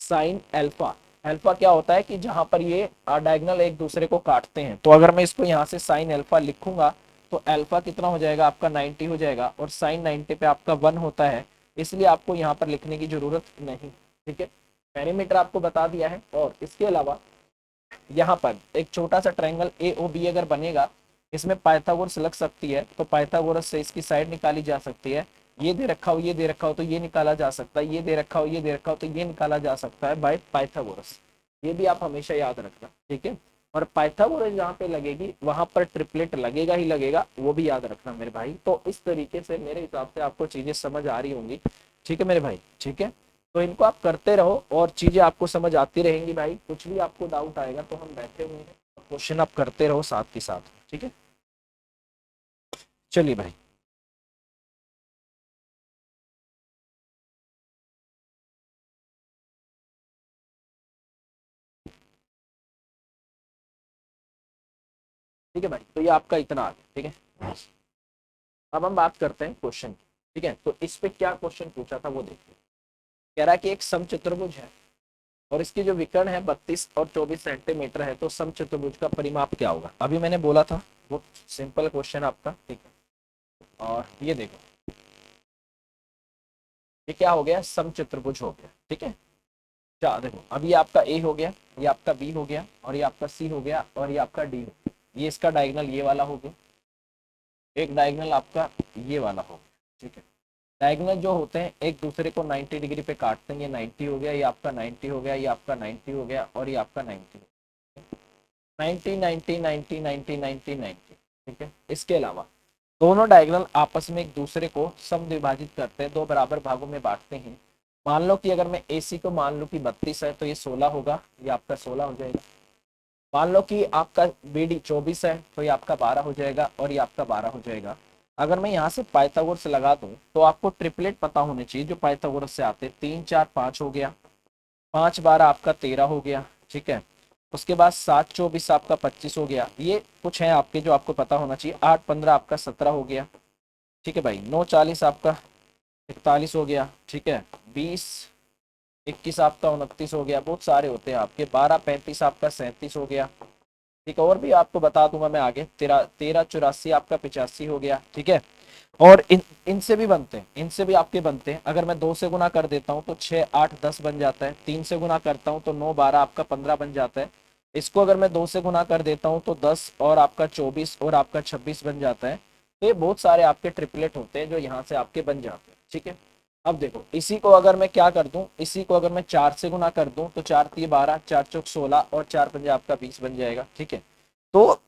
sine alpha. Alpha क्या होता है कि जहां पर ये डायगोनल एक दूसरे को काटते हैं, तो अगर मैं इसको यहाँ से साइन एल्फा लिखूंगा तो एल्फा कितना हो जाएगा आपका 90 हो जाएगा, और साइन 90 पे आपका 1 होता है, इसलिए आपको यहाँ पर लिखने की जरूरत नहीं। ठीक है, पेरीमीटर आपको बता दिया है। और इसके अलावा यहाँ पर एक छोटा सा ट्रायंगल ए ओ बी अगर बनेगा, इसमें पाइथागोरस लग सकती है, तो पाइथागोरस से इसकी साइड निकाली जा सकती है। ये दे रखा हो, ये दे रखा हो तो ये निकाला जा सकता है, ये दे रखा हो, ये दे रखा हो तो ये निकाला जा सकता है बाय पाइथागोरस। ये भी आप हमेशा याद रखना। ठीक है, और पाइथागोरस जहाँ पे लगेगी वहां पर ट्रिपलेट लगेगा ही लगेगा, वो भी याद रखना मेरे भाई। तो इस तरीके से मेरे हिसाब से आपको चीजें समझ आ रही होंगी। ठीक है मेरे भाई, ठीक है, तो इनको आप करते रहो और चीजें आपको समझ आती रहेंगी भाई। कुछ भी आपको डाउट आएगा तो हम बैठे हुए हैं, क्वेश्चन आप करते रहो साथ के साथ। ठीक है, चलिए भाई। ठीक है भाई, तो ये आपका इतना आ गया। ठीक है, अब हम बात करते हैं क्वेश्चन की। ठीक है, तो इस पे क्या क्वेश्चन पूछा था वो देखिए। कह रहा है कि एक समचतुर्भुज है और इसकी जो विकर्ण है 32 और 24 सेंटीमीटर है, तो समचतुर्भुज का परिमाप क्या होगा। अभी मैंने बोला था, वो सिंपल क्वेश्चन आपका। ठीक है, और ये देखो, ये क्या हो गया, समचतुर्भुज हो गया। ठीक है, क्या देखो, अब ये आपका ए हो गया, ये आपका बी हो गया, और ये आपका सी हो गया, और ये आपका डी हो गया। ये इसका डायगोनल ये वाला हो गया, एक डायगोनल आपका ये वाला हो गया। ठीक है, डायगोनल जो होते हैं एक दूसरे को 90 डिग्री पे काटते हैं। ये 90 हो गया, ये आपका 90 हो गया, ये आपका 90 हो गया, और ये आपका 90 हो गया। 90 90 90 90 90 90। ठीक है, इसके अलावा दोनों डायगोनल आपस में एक दूसरे को समद्विभाजित करते हैं, दो बराबर भागों में बांटते हैं। मान लो कि अगर मैं AC को मान लूँ कि 32 है, तो ये 16 होगा, ये आपका 16 हो जाएगा। मान लो कि आपका BD 24 है, तो ये आपका 12 हो जाएगा, और ये आपका 12 हो जाएगा। अगर मैं यहाँ से पाइथागोरस लगा दूं तो आपको ट्रिपलेट पता होने चाहिए जो पाइथागोरस से आते हैं। 3 4 5 हो गया, 5 12 आपका 13 हो गया। ठीक है, उसके बाद 7 24 आपका 25 हो गया। ये कुछ है आपके जो आपको पता होना चाहिए। 8 15 आपका 17 हो गया। ठीक है भाई, 9 40 आपका 41 हो गया। ठीक है, 20 21 आपका 29 हो गया। बहुत सारे होते हैं आपके। 12 35 आपका 37 हो गया। ठीक है, और भी आपको बता दूंगा मैं आगे। 13 13 84 आपका 85 हो गया। ठीक है, और इनसे भी बनते हैं, इनसे भी आपके बनते हैं। अगर मैं 2 से गुना कर देता हूँ तो 6 8 10 बन जाता है। 3 से गुना करता हूँ तो 9 12 आपका 15 बन जाता है। इसको अगर मैं 2 से गुना कर देता हूँ तो 10 और आपका 24 और आपका 26 बन जाता है। तो ये बहुत सारे आपके ट्रिपलेट होते हैं जो यहाँ से आपके बन जाते हैं। ठीक है, अब देखो, इसी को अगर मैं क्या कर दूं, इसी को अगर मैं 4 से गुना कर दूं तो 4 3 12, 4 चौक 16 और 4 पंजे आपका 20 बन जाएगा। ठीक है, तो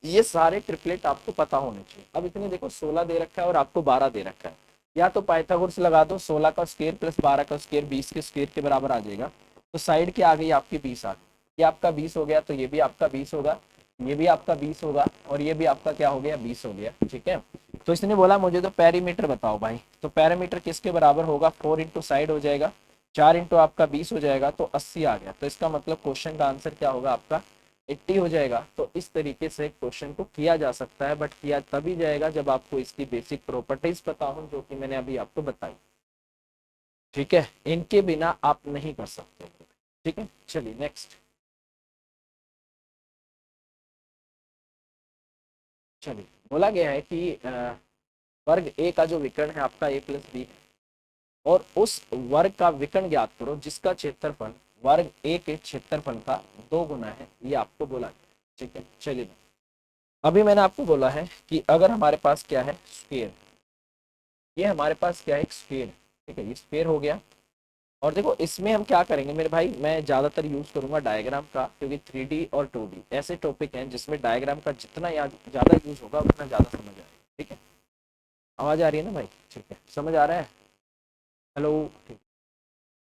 ये सारे ट्रिपलेट आपको पता होने चाहिए। अब इतने देखो, 16 दे रखा है और आपको 12 दे रखा है। या तो पाइथागोरस लगा दो, 16 का स्क्वायर प्लस 12 का स्क्वायर 20 के स्क्वायर के बराबर आ जाएगा। तो साइड क्या आ गई आपकी, 20 आ गई। ये आपका 20 हो गया, तो ये भी आपका 20 होगा, ये भी आपका 20 होगा, और ये भी आपका क्या हो गया, 20 हो गया। ठीक है, तो इसने बोला मुझे तो पेरीमीटर बताओ भाई। तो पेरीमीटर किसके बराबर होगा, 4 इंटू साइड हो जाएगा, 4 इंटू आपका 20 हो जाएगा, तो 80 आ गया। तो इसका मतलब क्वेश्चन का आंसर क्या होगा आपका, 80 हो जाएगा। तो इस तरीके से क्वेश्चन को किया जा सकता है, बट किया तभी जाएगा जब आपको इसकी बेसिक प्रॉपर्टीज पता हो, जो कि मैंने अभी आपको बताई। ठीक है, इनके बिना आप नहीं कर सकते। ठीक है, चलिए नेक्स्ट। चलिए, बोला गया है कि वर्ग ए का जो विकर्ण है आपका A+B है, और उस वर्ग का विकर्ण ज्ञात करो जिसका क्षेत्रफल वर्ग ए के क्षेत्रफल का 2 गुना है। ये आपको बोला गया। ठीक है, चलिए, अभी मैंने आपको बोला है कि अगर हमारे पास क्या है, स्क्वायर, ये हमारे पास क्या है, एक स्क्वायर है। ठीक है, ये स्क्वायर हो गया। और देखो इसमें हम क्या करेंगे मेरे भाई, मैं ज्यादातर यूज करूंगा डायग्राम का, क्योंकि 3D और 2D ऐसे टॉपिक हैं जिसमें डायग्राम का जितना याद ज्यादा यूज होगा उतना ज्यादा समझ आएगा। ठीक है, आवाज आ रही है ना भाई? ठीक है, समझ आ रहा है? हेलो? ठीक।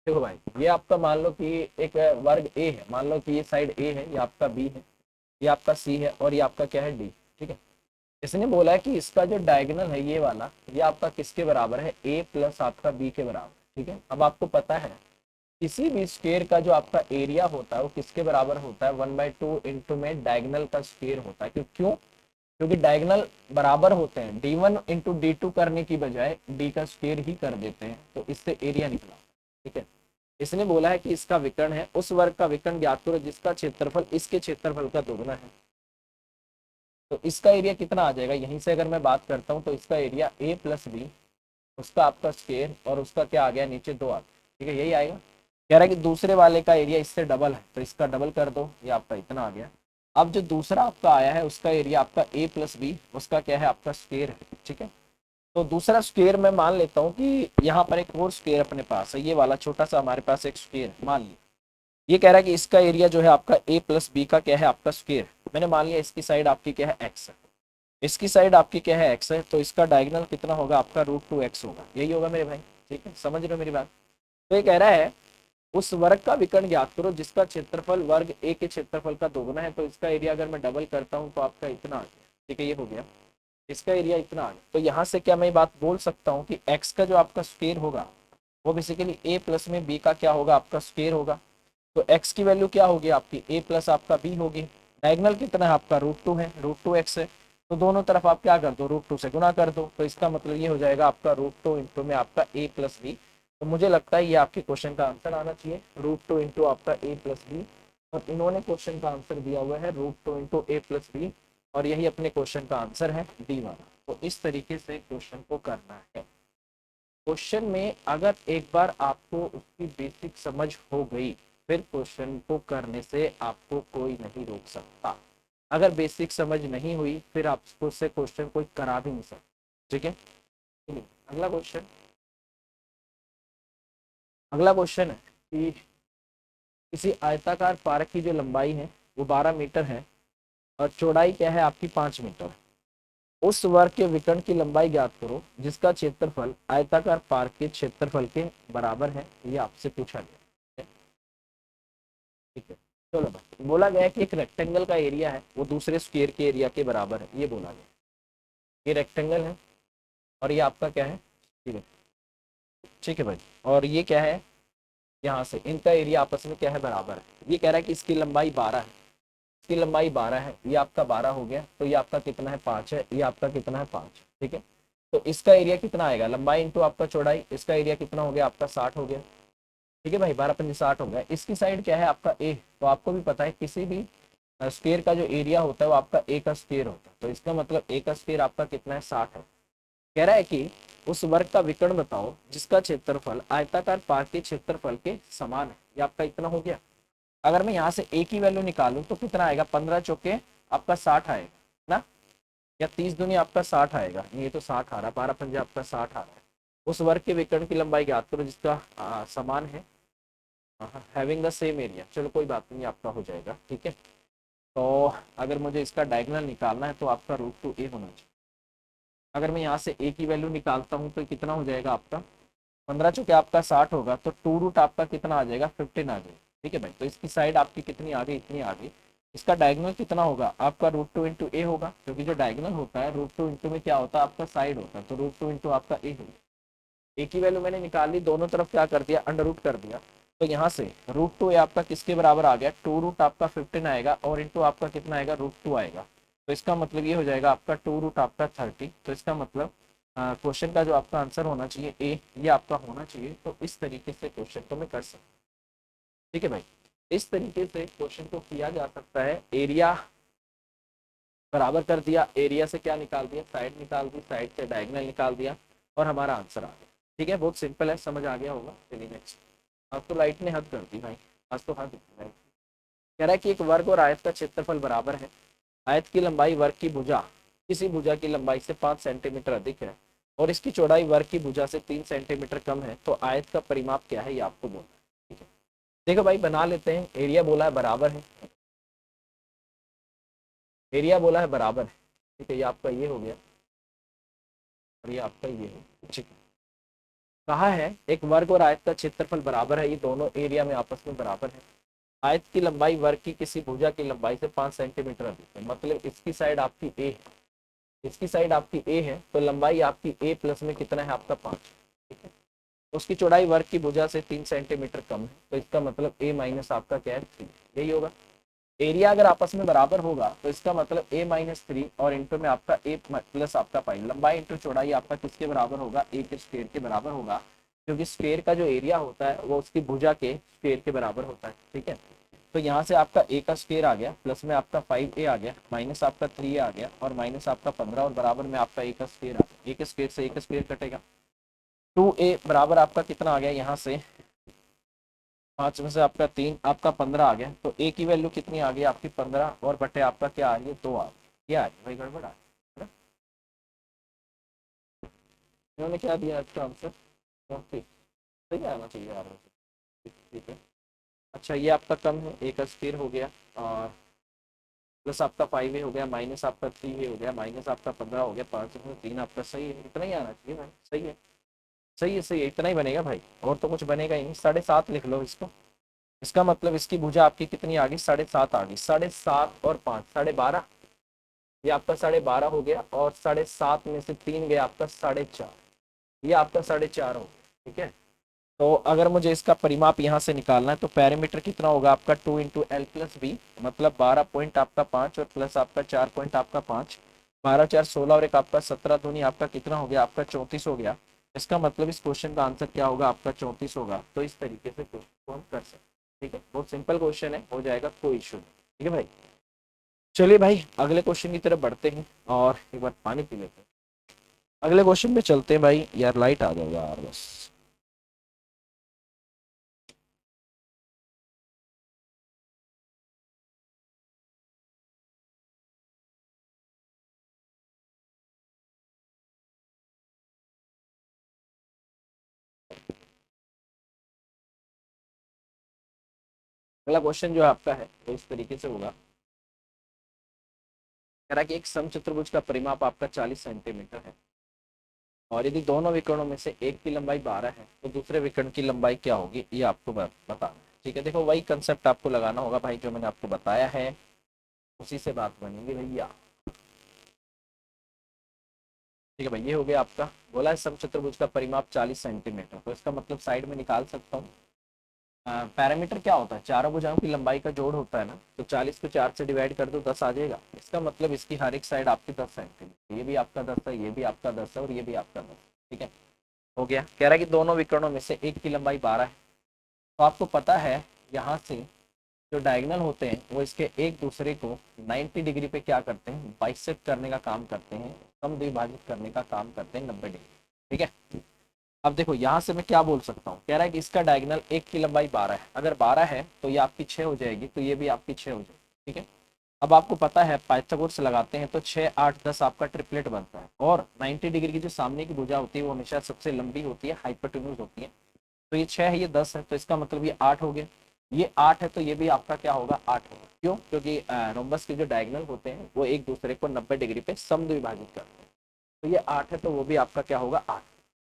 देखो भाई, ये आपका मान लो कि एक वर्ग ए है, मान लो कि ये साइड ए है, ये आपका बी है, ये आपका सी है, और ये आपका क्या है, डी। ठीक है, इसने बोला है कि इसका जो डायगोनल है ये वाला, ये आपका किसके बराबर है, ए प्लस आपका बी के बराबर। ठीक है, अब आपको पता है किसी भी स्क्वायर का जो आपका एरिया होता है वो किसके बराबर होता है, 1/2 इंटू में डायगोनल का स्क्वायर होता है। क्यों? क्योंकि डायगोनल बराबर होते हैं, D1 इंटू D2 करने की बजाय डी का स्क्वायर ही कर देते हैं, तो इससे एरिया निकला। ठीक है, इसने बोला है कि इसका विकर्ण है, उस वर्ग का विकर्ण ज्ञात करो जिसका क्षेत्रफल इसके क्षेत्रफल का दोगुना है। तो इसका एरिया कितना आ जाएगा, यहीं से अगर मैं बात करता हूँ तो इसका एरिया ए प्लस बी, उसका आपका स्क्वायर, और उसका क्या आ गया नीचे 2 आ गया। ठीक है, यही आएगा। कह रहा है कि दूसरे वाले का एरिया इससे डबल है, तो इसका डबल कर दो, ये आपका इतना आ गया। अब जो दूसरा आपका आया है उसका एरिया आपका ए प्लस बी, उसका क्या है, आपका स्क्वायर है। ठीक है, तो दूसरा स्क्वायर मैं मान लेता हूँ कि यहाँ पर एक और स्क्वायर अपने पास है, ये वाला छोटा सा हमारे पास एक स्क्वायर है, मान लिया। ये कह रहा है कि इसका एरिया जो है आपका ए प्लस बी का क्या है, आपका स्क्वायर। मैंने मान लिया इसकी साइड आपकी क्या है, एक्स है, इसकी साइड आपकी क्या है, एक्स है, तो इसका डायगोनल कितना होगा आपका, √2x होगा। यही होगा मेरे भाई। ठीक है, समझ रहे हो मेरी बात? तो ये कह रहा है उस वर्ग का विकर्ण ज्ञात करो जिसका क्षेत्रफल वर्ग ए के क्षेत्रफल का दोगुना है। तो इसका एरिया अगर मैं डबल करता हूँ तो आपका इतना आ गया। ठीक है, ये हो गया, इसका एरिया इतना आ गया। तो यहाँ से क्या मैं बात बोल सकता हूँ कि एक्स का जो आपका स्क्वायर होगा वो बेसिकली ए प्लस में बी का क्या होगा, आपका स्क्वायर होगा। तो एक्स की वैल्यू क्या होगी आपकी, ए प्लस आपका बी होगी। डायगोनल कितना है आपका, √2 है, √2x है। तो दोनों तरफ आप क्या कर दो, √2 से गुना कर दो, तो इसका मतलब ये हो जाएगा आपका √2 इंटू में आपका ए प्लस बी। तो मुझे लगता है ये आपके क्वेश्चन का आंसर आना चाहिए, √2 इंटू आपका ए प्लस बी। और इन्होंने क्वेश्चन का आंसर दिया हुआ है √2 इंटू ए प्लस बी, और यही अपने क्वेश्चन का आंसर है, डी वाला। तो इस तरीके से क्वेश्चन को करना है। क्वेश्चन में अगर एक बार आपको उसकी बेसिक समझ हो गई, फिर क्वेश्चन को करने से आपको कोई नहीं रोक सकता। अगर बेसिक समझ नहीं हुई फिर आपको से क्वेश्चन कोई करा भी नहीं सकता। ठीक है, अगला क्वेश्चन। अगला क्वेश्चन है कि किसी आयताकार पार्क की जो लंबाई है वो 12 मीटर है और चौड़ाई क्या है आपकी 5 मीटर। उस वर्ग के विकर्ण की लंबाई ज्ञात करो जिसका क्षेत्रफल आयताकार पार्क के क्षेत्रफल के बराबर है, ये आपसे पूछा गया। ठीक है, चलो भाई, बोला गया है कि एक रेक्टेंगल का एरिया है वो दूसरे स्क्वायर के एरिया के बराबर है, ये बोला गया। ये रेक्टेंगल है और ये आपका क्या है, ठीक है। ठीक है भाई, और ये क्या है, यहाँ से इनका एरिया आपस में क्या है, बराबर है। ये कह रहा है कि इसकी लंबाई 12 है, इसकी लंबाई 12 है, ये आपका 12 हो गया, तो ये आपका कितना है, 5 है, ये आपका कितना है, 5। ठीक है, तो इसका एरिया कितना आएगा, लंबाई इंटू आपका चौड़ाई, इसका एरिया कितना हो गया आपका, 60 हो गया। ठीक है भाई, 12×5 = 60 हो गया। इसकी साइड क्या है आपका ए, तो आपको भी पता है किसी भी स्क्वायर का जो एरिया होता है वो आपका ए का स्क्वायर होता है, तो इसका मतलब ए का स्क्वायर आपका कितना है, 60 है। कह रहा है कि उस वर्ग का विकर्ण बताओ जिसका क्षेत्रफल आयताकार पार्क के क्षेत्रफल के समान है, ये आपका इतना हो गया। अगर मैं यहाँ से ए की वैल्यू निकालूं तो कितना आएगा, 15 चौके आपका 60 आएगा ना, या 30 दूनी आपका 60 आएगा, ये तो 60 आ रहा है, 12×5 आपका 60 आ रहा है। उस वर्ग के विकर्ण की लंबाई ज्ञात करो जिसका समान है, हैविंग द सेम एरिया। चलो कोई बात नहीं, आपका हो जाएगा। ठीक है, तो अगर मुझे इसका डायगोनल निकालना है तो आपका √2a होना चाहिए। अगर मैं यहाँ से a की वैल्यू निकालता हूँ तो कितना हो जाएगा आपका, 15 चूंकि आपका 60 होगा तो 2 रूट आपका कितना आ जाएगा, 15 आ जाएगा। ठीक है भाई, तो इसकी साइड आपकी कितनी आ गई, इतनी आ गई। इसका डायगोनल कितना होगा आपका, √2 इंटू ए होगा, क्योंकि जो डायगोनल होता है √2 इंटू में क्या होता है आपका साइड होता है, तो √2 इंटू आपका ए होगा। ए की वैल्यू मैंने निकाल ली, दोनों तरफ क्या कर दिया, अंडर रूट कर दिया। तो यहाँ से √2 आपका किसके बराबर आ गया, 2 रूट आपका 15 आएगा, और इंटू आपका कितना आएगा, √2 आएगा। तो इसका मतलब ये हो जाएगा आपका 2 रूट आपका 30। तो इसका मतलब क्वेश्चन का जो आपका आंसर होना चाहिए ए, ये आपका होना चाहिए। तो इस तरीके से क्वेश्चन को मैं कर सकता हूँ। ठीक है भाई, इस तरीके से क्वेश्चन को किया जा सकता है। एरिया बराबर कर दिया, एरिया से क्या निकाल दिया, साइड निकाल दी, साइड से डायगोनल निकाल दिया, और हमारा आंसर आ गया। ठीक है, बहुत सिंपल है, समझ आ गया होगा। चलिए नेक्स्ट। आज तो लाइट ने हद कर दी भाई, आज तो हद है। कह रहा है कि एक वर्ग और आयत का क्षेत्रफल बराबर है। आयत की लंबाई वर्ग की भुजा किसी भुजा की लंबाई से 5 सेंटीमीटर अधिक है। और इसकी चौड़ाई वर्ग की भुजा से 3 सेंटीमीटर कम है, तो आयत का परिमाप क्या है ये आपको बोलना है। ठीक है, देखो भाई बना लेते हैं। एरिया बोला है बराबर है, एरिया बोला है बराबर है। ठीक है, ये आपका ये हो गया और ये आपका ये हो गया। ठीक है, कहा है एक वर्ग और आयत का क्षेत्रफल बराबर है, ये दोनों एरिया में आपस में बराबर है। आयत की लंबाई वर्ग की किसी भुजा की लंबाई से 5 सेंटीमीटर अधिक है, मतलब इसकी साइड आपकी ए है, इसकी साइड आपकी ए है, तो लंबाई आपकी ए प्लस में कितना है आपका 5। ठीक है, उसकी चौड़ाई वर्ग की भुजा से 3 सेंटीमीटर कम है, तो इसका मतलब ए माइनस आपका क्या है 3, यही होगा। एरिया अगर आपस में बराबर होगा तो इसका मतलब ए माइनस 3 और इंटू में आपका ए प्लस आपका पाई, लंबाई इंटू चौड़ाई आपका किसके बराबर होगा, ए के स्क्वायर के बराबर होगा, क्योंकि स्क्वायर का जो एरिया होता है वो उसकी भुजा के स्क्वायर के बराबर होता है। ठीक है, तो यहाँ से आपका ए का स्क्वायर आ गया, प्लस में आपका 5a आ गया, माइनस आपका 3a आ गया, और माइनस आपका 15 और बराबर में आपका ए का स्क्वायर आ गया। ए के स्क्वायर से ए का स्क्वायर कटेगा, 2a बराबर आपका कितना आ गया, यहाँ से 5 में से आपका 3 आपका 15 आ गया, तो ए की वैल्यू कितनी आ गई आपकी 15, और बटे आपका क्या आ रही है 2 आ गई। क्या आ गया भाई, गड़बड़ आ गई। इन्होंने क्या दिया इसका आंसर, 40 सही आना चाहिए यार। ठीक है, अच्छा ये आपका कम है, ए का स्क्वायर हो गया, और प्लस आपका 5a हो गया, माइनस आपका 3a हो गया, माइनस आपका 15 हो गया, 5 में 3 आपका सही है, इतना ही आना चाहिए भाई। सही है, सही है, सही है, इतना ही बनेगा भाई, और तो कुछ बनेगा ही नहीं। 7.5 लिख लो इसको, इसका मतलब इसकी भुजा आपकी कितनी आ गई 7.5 आ गई, 7.5 और 5 12.5, ये आपका 12.5 हो गया, और 7.5 में से 3 गया आपका 4.5, ये आपका 4.5 हो गया। ठीक है, तो अगर मुझे इसका परिमाप यहाँ से निकालना है तो पैरामीटर कितना होगा आपका 2 इंटू एल प्लस बी, मतलब 12 पॉइंट आपका 5 और प्लस आपका 4 पॉइंट आपका 5, 12 4 16 और एक आपका 17 दूनी आपका कितना हो गया आपका 34 हो गया। इसका मतलब इस क्वेश्चन का आंसर क्या होगा आपका 34 होगा। तो इस तरीके से क्वेश्चन को हम कर सकते हैं। ठीक है, बहुत सिंपल क्वेश्चन है, हो जाएगा, कोई इशू नहीं। ठीक है भाई, चलिए भाई अगले क्वेश्चन की तरफ बढ़ते हैं, और एक बार पानी पी लेते हैं, अगले क्वेश्चन पे चलते हैं भाई। यार लाइट आ जाओ यार बस। अगला क्वेश्चन जो आपका है वो इस तरीके से होगा, कह रहा है कि एक समचतुर्भुज का परिमाप आपका 40 सेंटीमीटर है, और यदि दोनों विकर्णों में से एक की लंबाई 12 है तो दूसरे विकर्ण की लंबाई क्या होगी, ये आपको बताना है। ठीक है, देखो वही कंसेप्ट आपको लगाना होगा भाई जो मैंने आपको बताया है, उसी से बात बनेगी भैया। ठीक है भाई, ये हो गया आपका, बोला है समचतुर्भुज का परिमाप 40 सेंटीमीटर, तो इसका मतलब साइड में निकाल सकता हूँ। पैरामीटर क्या होता है, चारों भुजाओं की लंबाई का जोड़ होता है ना, तो 40 को 4 से डिवाइड कर दो 10 आ जाएगा। इसका मतलब इसकी हर एक साइड आपकी 10 सेंटीमीटर, ये भी आपका 10 है, ये भी आपका 10 है, और ये भी आपका 10। ठीक है, हो गया। कह रहा है कि दोनों विकर्णों में से एक की लंबाई 12 है, तो आपको पता है यहाँ से जो डायगोनल होते हैं वो इसके एक दूसरे को 90 डिग्री पे क्या करते हैं, बाइसेक्ट करने का काम करते हैं, सम द्विभाजित करने का काम करते हैं 90 डिग्री। ठीक है, अब देखो यहाँ से मैं क्या बोल सकता हूँ, कह रहा है कि इसका डायगोनल एक की लंबाई 12 है, अगर 12 है तो ये आपकी 6 हो जाएगी, तो ये भी आपकी 6 हो जाएगी। ठीक है, अब आपको पता है पाइथागोरस लगाते हैं तो 6 8 10 आपका ट्रिपलेट बनता है, और 90 डिग्री की जो सामने की भुजा होती है वो हमेशा सबसे लंबी होती है, हाइपोटेन्यूज होती है। तो ये 6 है, ये 10 है, तो इसका मतलब ये 8 हो गया, ये 8 है, तो ये भी आपका क्या होगा 8 होगा। क्यों, क्योंकि रोम्बस के जो डायगोनल होते हैं वो एक दूसरे को 90 डिग्री पे समद्विभाजित करते हैं, तो ये 8 है, तो वो भी आपका क्या होगा 8।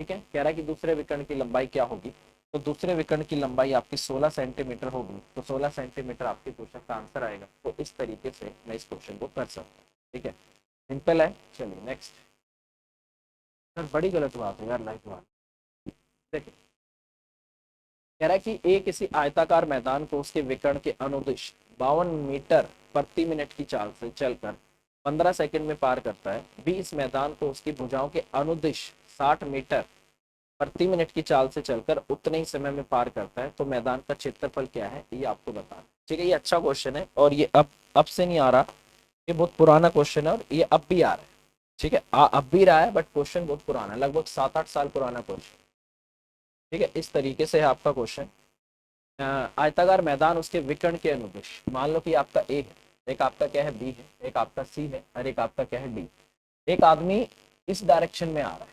ठीक है, कह रहा है कि दूसरे विकर्ण की लंबाई क्या होगी, तो दूसरे विकर्ण की लंबाई आपकी 16 सेंटीमीटर होगी, तो 16 सेंटीमीटर आपके क्वेश्चन का आंसर आएगा। तो इस तरीके से मैं इस क्वेश्चन को कर सकता हूँ। ठीक है, सिंपल है। चलिए नेक्स्ट, सर बड़ी गलत बात है यार, लाइट बात। देखिए, कह रहा है कि ए किसी आयताकार मैदान को उसके विकर्ण के अनुदिश 52 मीटर प्रति मिनट की चाल से चलकर 15 सेकंड में पार करता है, बी इस मैदान को उसकी भुजाओं के अनुदिश 60 मीटर प्रति मिनट की चाल से चलकर उतने ही समय में पार करता है, तो मैदान का क्षेत्रफल क्या है, ये आपको बताना। ठीक है, ये अच्छा क्वेश्चन है, और ये अब से नहीं आ रहा, ये बहुत पुराना क्वेश्चन है, और ये अब भी आ रहा है। ठीक है, अब भी रहा है, बट क्वेश्चन बहुत पुराना है, लगभग 7 8 साल पुराना क्वेश्चन। ठीक है, इस तरीके से है आपका क्वेश्चन। आयताकार मैदान उसके विकर्ण के अनुदिश, मान लो कि आपका ए है, एक आपका क्या है बी है, एक आपका सी है, और एक आपका क्या है डी। एक आदमी इस डायरेक्शन में आ रहा है,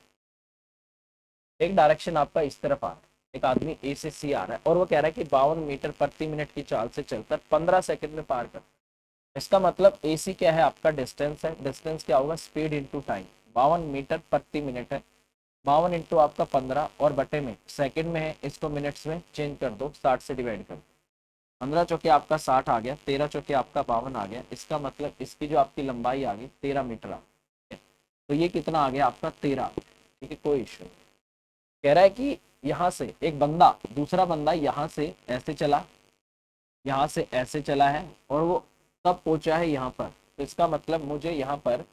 एक डायरेक्शन आपका इस तरफ आ रहा है, एक आदमी ए से सी आ रहा है और वो कह रहा है कि 52 मीटर प्रति मिनट की चाल से चलकर 15 सेकंड में पार कर। इसका मतलब ए सी क्या है आपका डिस्टेंस है, डिस्टेंस क्या होगा स्पीड इंटू टाइम, 52 मीटर प्रति मिनट है, 52 इंटू आपका 15 और बटे में सेकंड में है, इसको मिनट्स में चेंज कर दो, 60 से डिवाइड कर दो, 15 चौके आपका 60 आ गया, 13 चौके आपका 52 आ गया, इसका मतलब इसकी जो आपकी लंबाई आ गई 13 मीटर आ गई। तो ये कितना आ गया आपका 13। ठीक है, कोई इशू नहीं। कह रहा है कि यहाँ से एक बंदा, दूसरा बंदा यहाँ से ऐसे चला, यहाँ से ऐसे चला है और वो तब पहुंचा है यहाँ पर। तो इसका मतलब मुझे यहाँ पर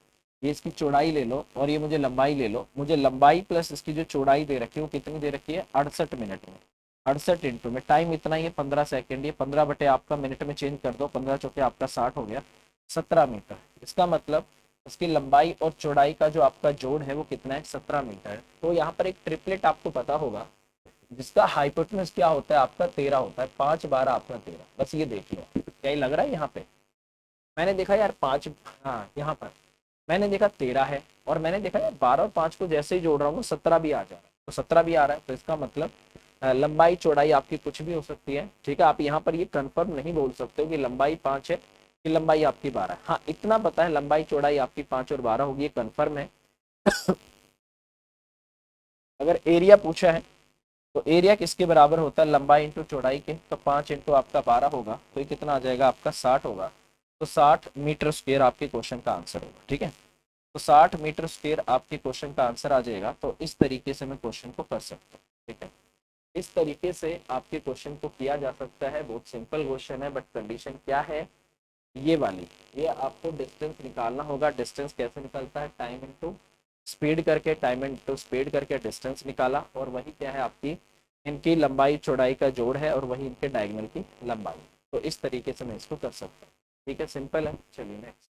ये इसकी चौड़ाई ले लो और ये मुझे लंबाई ले लो, मुझे लंबाई प्लस इसकी जो चौड़ाई दे रखी है वो कितनी दे रखी है 68 मिनट में। 68 इंटू में टाइम इतना ही है 15 सेकेंड, ये 15 बटे आपका मिनट में चेंज कर दो, 15 चौके आपका 60 हो गया, 17 मीटर। इसका मतलब इसकी लंबाई और चौड़ाई का जो आपका जोड़ है वो कितना है 17 मीटर। तो यहाँ पर एक ट्रिपलेट आपको पता होगा जिसका हाइपोटेनस क्या होता है आपका 13 होता है, 5 12 आपका 13। बस ये देख लो क्या ही लग रहा है यहाँ पे। मैंने देखा यार 5, हाँ यहाँ पर मैंने देखा 13 है और मैंने देखा यार 12 और 5 को जैसे ही जोड़ रहा हूँ 17 भी आ जा रहा है, तो 17 भी आ रहा है। तो इसका मतलब लंबाई चौड़ाई आपकी कुछ भी हो सकती है। ठीक है, आप यहाँ पर ये कंफर्म नहीं बोल सकते हो कि लंबाई 5 है कि लंबाई आपकी 12 है। हाँ इतना पता है लंबाई चौड़ाई आपकी 5 और 12 होगी, ये कंफर्म है। अगर एरिया पूछा है तो एरिया किसके बराबर होता है लंबाई इंटू चौड़ाई के, तो 5 इंटू आपका 12 होगा, तो ये कितना आ जाएगा आपका 60 होगा। तो 60 मीटर स्क्वायर आपके क्वेश्चन का आंसर होगा। ठीक है, तो 60 मीटर स्क्वायर आपके क्वेश्चन का आंसर आ जाएगा। तो इस तरीके से मैं क्वेश्चन को कर सकता हूँ। ठीक है, इस तरीके से आपके क्वेश्चन को किया जा सकता है। बहुत सिंपल क्वेश्चन है, बट कंडीशन क्या है ये वाली, ये आपको डिस्टेंस निकालना होगा। डिस्टेंस कैसे निकलता है, टाइम इंटू स्पीड करके, टाइम इंटू स्पीड करके डिस्टेंस निकाला, और वही क्या है आपकी इनकी लंबाई चौड़ाई का जोड़ है और वही इनके डायगोनल की लंबाई। तो इस तरीके से मैं इसको कर सकता हूँ। ठीक है, सिंपल है। चलिए नेक्स्ट,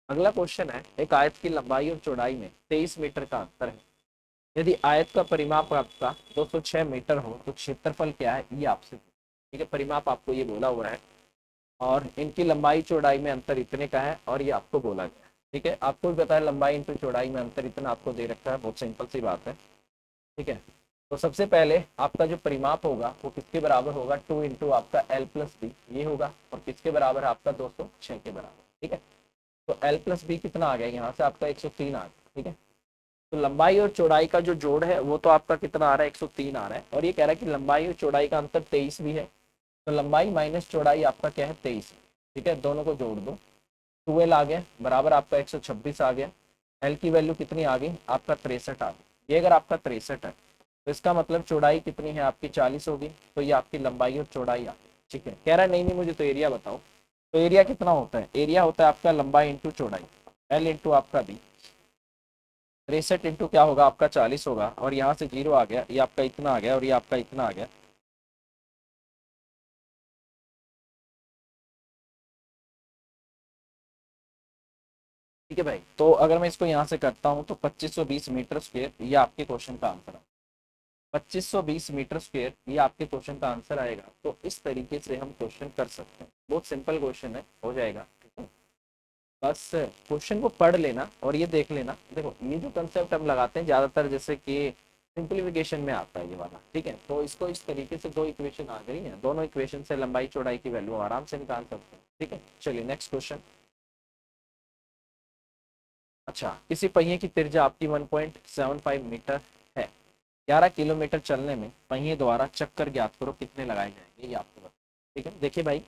अगला क्वेश्चन है, एक आयत की लंबाई और चौड़ाई में 23 मीटर का अंतर है। यदि आयत का परिमाप आपका 206 मीटर हो तो क्षेत्रफल क्या है, ये आपसे। ठीक है, परिमाप आपको ये बोला हुआ है और इनकी लंबाई चौड़ाई में अंतर इतने का है और ये आपको बोला गया है। ठीक है, आपको भी पता है लंबाई इंटू चौड़ाई में अंतर इतना आपको दे रखा है, बहुत सिंपल सी बात है। ठीक है, तो सबसे पहले आपका जो परिमाप होगा वो किसके बराबर होगा, 2 इंटू आपका एल प्लस बी, ये होगा, और किसके बराबर है आपका 206 के बराबर। ठीक है, तो एल प्लस बी कितना आ गया, यहाँ से आपका 103 आ गया। ठीक है, तो लंबाई और चौड़ाई का जो जोड़ है वो तो आपका कितना आ रहा है 103 आ रहा है, और ये कह रहा है कि लंबाई और चौड़ाई का अंतर 23 भी है। तो लंबाई माइनस चौड़ाई आपका क्या है 23। ठीक है, दोनों को जोड़ दो, 12 आ गया बराबर आपका 126 आ गया। एल की वैल्यू कितनी आ गई आपका 63 आ गई। ये अगर आपका 63 है तो इसका मतलब चौड़ाई कितनी है आपकी 40 होगी, तो ये आपकी लंबाई और चौड़ाई आ गई। ठीक है, कह रहा है नहीं नहीं मुझे तो एरिया बताओ। तो एरिया कितना होता है, एरिया होता है आपका लंबाई इंटू चौड़ाई, एल इंटू आपका बी। 63 इंटू क्या होगा आपका 40 होगा, और यहाँ से 0 आ गया, ये आपका इतना आ गया और ये आपका इतना आ गया। ठीक है भाई, तो अगर मैं इसको यहाँ से करता हूँ तो 2520 मीटर स्क्वायर ये आपके क्वेश्चन का आंसर है। 2520 मीटर स्क्वायर ये आपके क्वेश्चन का आंसर आएगा। तो इस तरीके से हम क्वेश्चन कर सकते हैं, बहुत सिंपल क्वेश्चन है, हो जाएगा। ठीक है, बस क्वेश्चन को पढ़ लेना और ये देख लेना। देखो ये जो कंसेप्ट हम लगाते हैं ज्यादातर जैसे कि सिंप्लीफिकेशन में आता है ये वाला। ठीक है, तो इसको इस तरीके से दो इक्वेशन आ गई है, दोनों इक्वेशन से लंबाई चौड़ाई की वैल्यू आराम से निकाल सकते हैं। ठीक है, चलिए नेक्स्ट क्वेश्चन। अच्छा, किसी पहिए की त्रिज्या आपकी 1.75 मीटर है, 11 किलोमीटर चलने में पहिए द्वारा चक्कर ज्ञात करो कितने लगाए जाएंगे, ये आपको बता। ठीक है, देखिए भाई,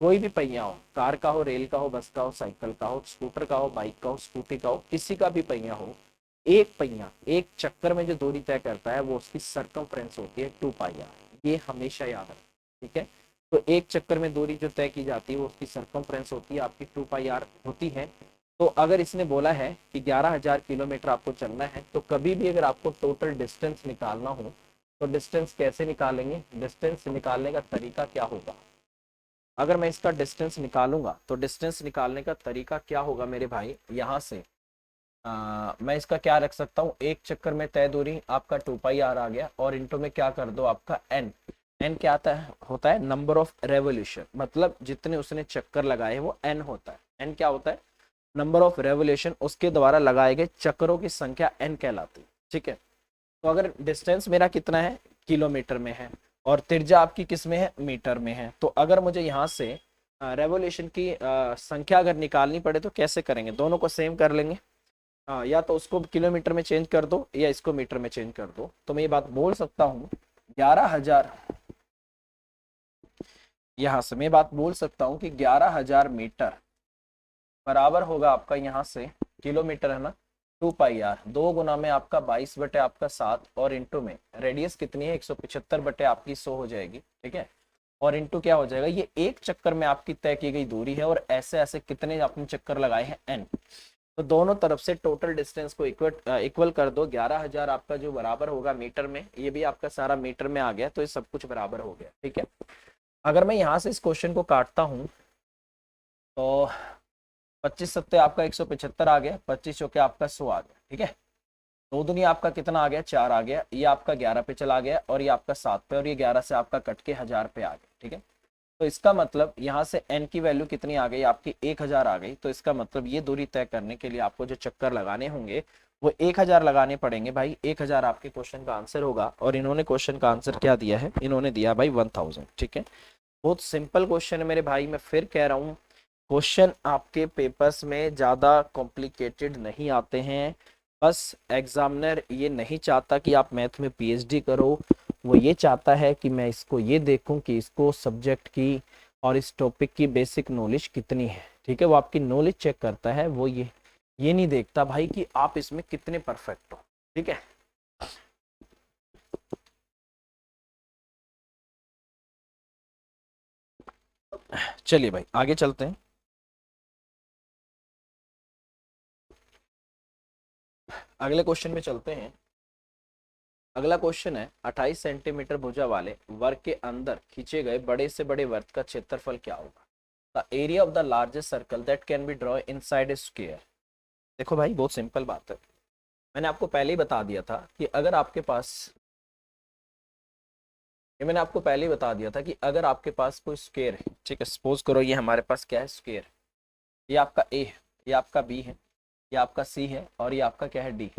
कोई भी पहिया हो, कार का हो, रेल का हो, बस का हो, साइकिल का हो, स्कूटर का हो, बाइक का हो, स्कूटी का हो, किसी का भी पहिया हो, एक पहिया एक चक्कर में जो दूरी तय करता है वो उसकी सरकमफ्रेंस होती है 2 पाई आर। ये हमेशा याद रखें। ठीक है, तो एक चक्कर में दूरी जो तय की जाती है वो उसकी सरकमफ्रेंस होती है आपकी 2 पाई आर होती है। तो अगर इसने बोला है कि 11,000 किलोमीटर आपको चलना है, तो कभी भी अगर आपको टोटल डिस्टेंस निकालना हो तो डिस्टेंस कैसे निकालेंगे, डिस्टेंस निकालने का तरीका क्या होगा। अगर मैं इसका डिस्टेंस निकालूंगा तो डिस्टेंस निकालने का तरीका क्या होगा मेरे भाई, यहाँ से मैं इसका क्या रख सकता हूँ, एक चक्कर में तय दूरी आपका 2 पाई आर आ गया, और इंटू में क्या कर दो आपका एन। एन क्या आता है, होता है नंबर ऑफ रेवोल्यूशन, मतलब जितने उसने चक्कर लगाए वो एन होता है। एन क्या होता है, नंबर ऑफ रेवोल्यूशन, उसके द्वारा लगाए गए चक्करों की संख्या एन कहलाती है। ठीक है। तो अगर डिस्टेंस मेरा कितना है, किलोमीटर में है, और त्रिज्या आपकी किस में है, मीटर में है, तो अगर मुझे यहाँ से रेवोल्यूशन की संख्या अगर निकालनी पड़े तो कैसे करेंगे, दोनों को सेम कर लेंगे। या तो उसको किलोमीटर में चेंज कर दो या इसको मीटर में चेंज कर दो, तो मैं ये बात बोल सकता हूँ 11,000, यहाँ से मैं बात बोल सकता हूँ कि 11,000 मीटर बराबर होगा आपका यहाँ से, किलोमीटर है ना, 2 पाई आर, 2 गुना में आपका 22 बटे आपका 7, और इंटू में रेडियस कितनी है 175 बटे आपकी 100 हो जाएगी, ठीक है। और इंटू क्या हो जाएगा, ये एक चक्कर में आपकी तय की गई दूरी है, और ऐसे ऐसे कितने आपने चक्कर लगाए हैं, n। तो दोनों तरफ से टोटल डिस्टेंस को इक्वल कर दो, 11,000 आपका जो बराबर होगा मीटर में, ये भी आपका सारा मीटर में आ गया, तो ये सब कुछ बराबर हो गया, ठीक है। अगर मैं यहाँ से इस क्वेश्चन को काटता हूँ तो 25 सत्ते आपका 175 आ गया, 25 चौके आपका 100 आ गया, ठीक है। 2 दुनिया आपका कितना आ गया, 4 आ गया, ये आपका 11 पे चला गया, और ये आपका 7 पे, और ये 11 से आपका कट के 1000 पे आ गया, ठीक है। तो इसका मतलब यहाँ से n की वैल्यू कितनी आ गई आपकी, 1000 आ गई। तो इसका मतलब ये दूरी तय करने के लिए आपको जो चक्कर लगाने होंगे वो 1000 लगाने पड़ेंगे भाई, 1000 आपके क्वेश्चन का आंसर होगा। और इन्होंने क्वेश्चन का आंसर क्या दिया है, इन्होंने दिया भाई 1000, ठीक है। बहुत सिंपल क्वेश्चन है मेरे भाई, मैं फिर कह रहा हूँ क्वेश्चन आपके पेपर्स में ज़्यादा कॉम्प्लिकेटेड नहीं आते हैं, बस एग्जामिनर ये नहीं चाहता कि आप मैथ में पीएचडी करो, वो ये चाहता है कि मैं इसको ये देखूं कि इसको सब्जेक्ट की और इस टॉपिक की बेसिक नॉलेज कितनी है, ठीक है। वो आपकी नॉलेज चेक करता है, वो ये नहीं देखता भाई कि आप इसमें कितने परफेक्ट हो, ठीक है। चलिए भाई आगे चलते हैं। अगले क्वेश्चन में चलते हैं। अगला क्वेश्चन है 28 सेंटीमीटर भुजा वाले वर्ग के अंदर खींचे गए बड़े से बड़े वृत्त का क्षेत्रफल क्या होगा। The area of the largest circle that can be draw inside a square. देखो भाई बहुत सिंपल बात है, मैंने आपको पहले ही बता दिया था कि अगर आपके पास, ये मैंने आपको पहले ही बता दिया था कि अगर आपके पास कोई स्क्वायर है, ठीक है, सपोज करो ये हमारे पास क्या है, स्क्वायर, ये आपका ए है, ये आपका बी है, ये आपका सी है, और ये आपका क्या है, डी।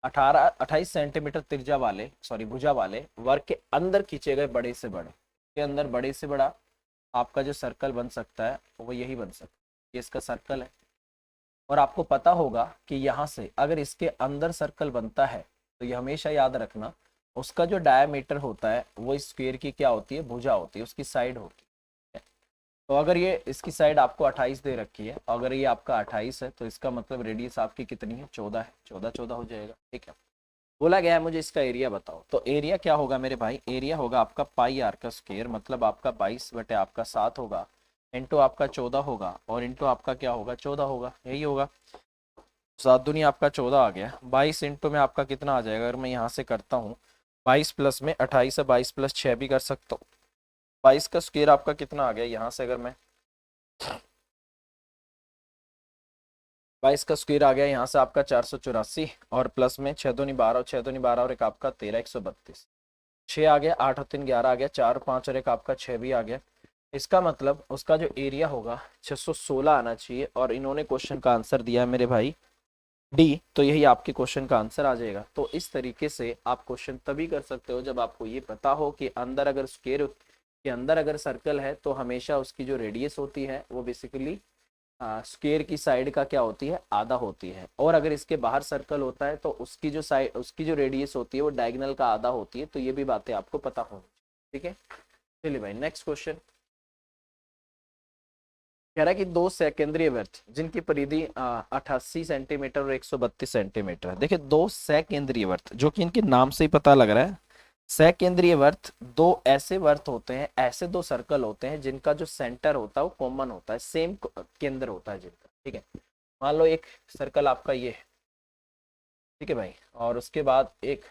28 सेंटीमीटर त्रिज्या वाले, सॉरी भुजा वाले वर्ग के अंदर खींचे गए बड़े से बड़े, के अंदर बड़े से बड़ा आपका जो सर्कल बन सकता है वो यही बन सकता है, ये इसका सर्कल है। और आपको पता होगा कि यहाँ से अगर इसके अंदर सर्कल बनता है तो ये हमेशा याद रखना, उसका जो डायमीटर होता है वो स्क्वायर की क्या होती है, भुजा होती है, उसकी साइड होती है। तो अगर ये इसकी साइड आपको 28 दे रखी है, अगर ये आपका 28 है, तो इसका मतलब रेडियस आपकी कितनी है, 14 है, 14 14 हो जाएगा, ठीक है। बोला गया है मुझे इसका एरिया बताओ, तो एरिया क्या होगा मेरे भाई, एरिया होगा आपका पाई आर का स्क्वायर, मतलब आपका 22 बटे आपका 7 होगा, इंटू आपका 14 होगा, और इंटू आपका क्या होगा, 14 होगा, यही होगा। 7 दूनी आपका 14 आ गया, 22 इंटू में आपका कितना आ जाएगा, अगर मैं यहाँ से करता हूँ 22 प्लस में 28 है, 22 प्लस 6 भी कर सकता हूँ, 22 का स्क्वायर आपका कितना आ गया, यहाँ से अगर मैं 22 का स्क्वायर आ गया यहाँ से आपका 484, और प्लस में 6 दूनी 12, 6 दूनी 12 और एक आपका 13, 132, 6 आ गया, 8 और 3 11 आ गया, 4 5 और एक आपका 6 भी आ गया। इसका मतलब उसका जो एरिया होगा 616 आना चाहिए, और इन्होंने क्वेश्चन का आंसर दिया है मेरे भाई डी, तो यही आपके क्वेश्चन का आंसर आ जाएगा। तो इस तरीके से आप क्वेश्चन तभी कर सकते हो जब आपको ये पता हो कि अंदर अगर स्क्वायर के अंदर अगर सर्कल है तो हमेशा उसकी जो रेडियस होती है वो बेसिकली स्क्वायर की साइड का क्या होती है, आधा होती है, और अगर इसके बाहर सर्कल होता है तो उसकी जो साइड, उसकी जो रेडियस होती है वो डायगोनल का आधा होती है। तो ये भी बातें आपको पता होनी, ठीक है। चलिए भाई नेक्स्ट क्वेश्चन कह रहा है कि 2 सेकेंद्रीय वृत्त जिनकी परिधि 88 सेंटीमीटर और 132 सेंटीमीटर है। देखिए 2 सेकेंद्रीय वृत्त, जो कि इनके नाम से ही पता लग रहा है, सेकेंद्रीय वृत्त 2 ऐसे वृत्त होते हैं, ऐसे 2 सर्कल होते हैं जिनका जो सेंटर होता है वो कॉमन होता है, सेम केंद्र होता है जिनका, ठीक है। मान लो एक सर्कल आपका ये है, ठीक है भाई, और उसके बाद एक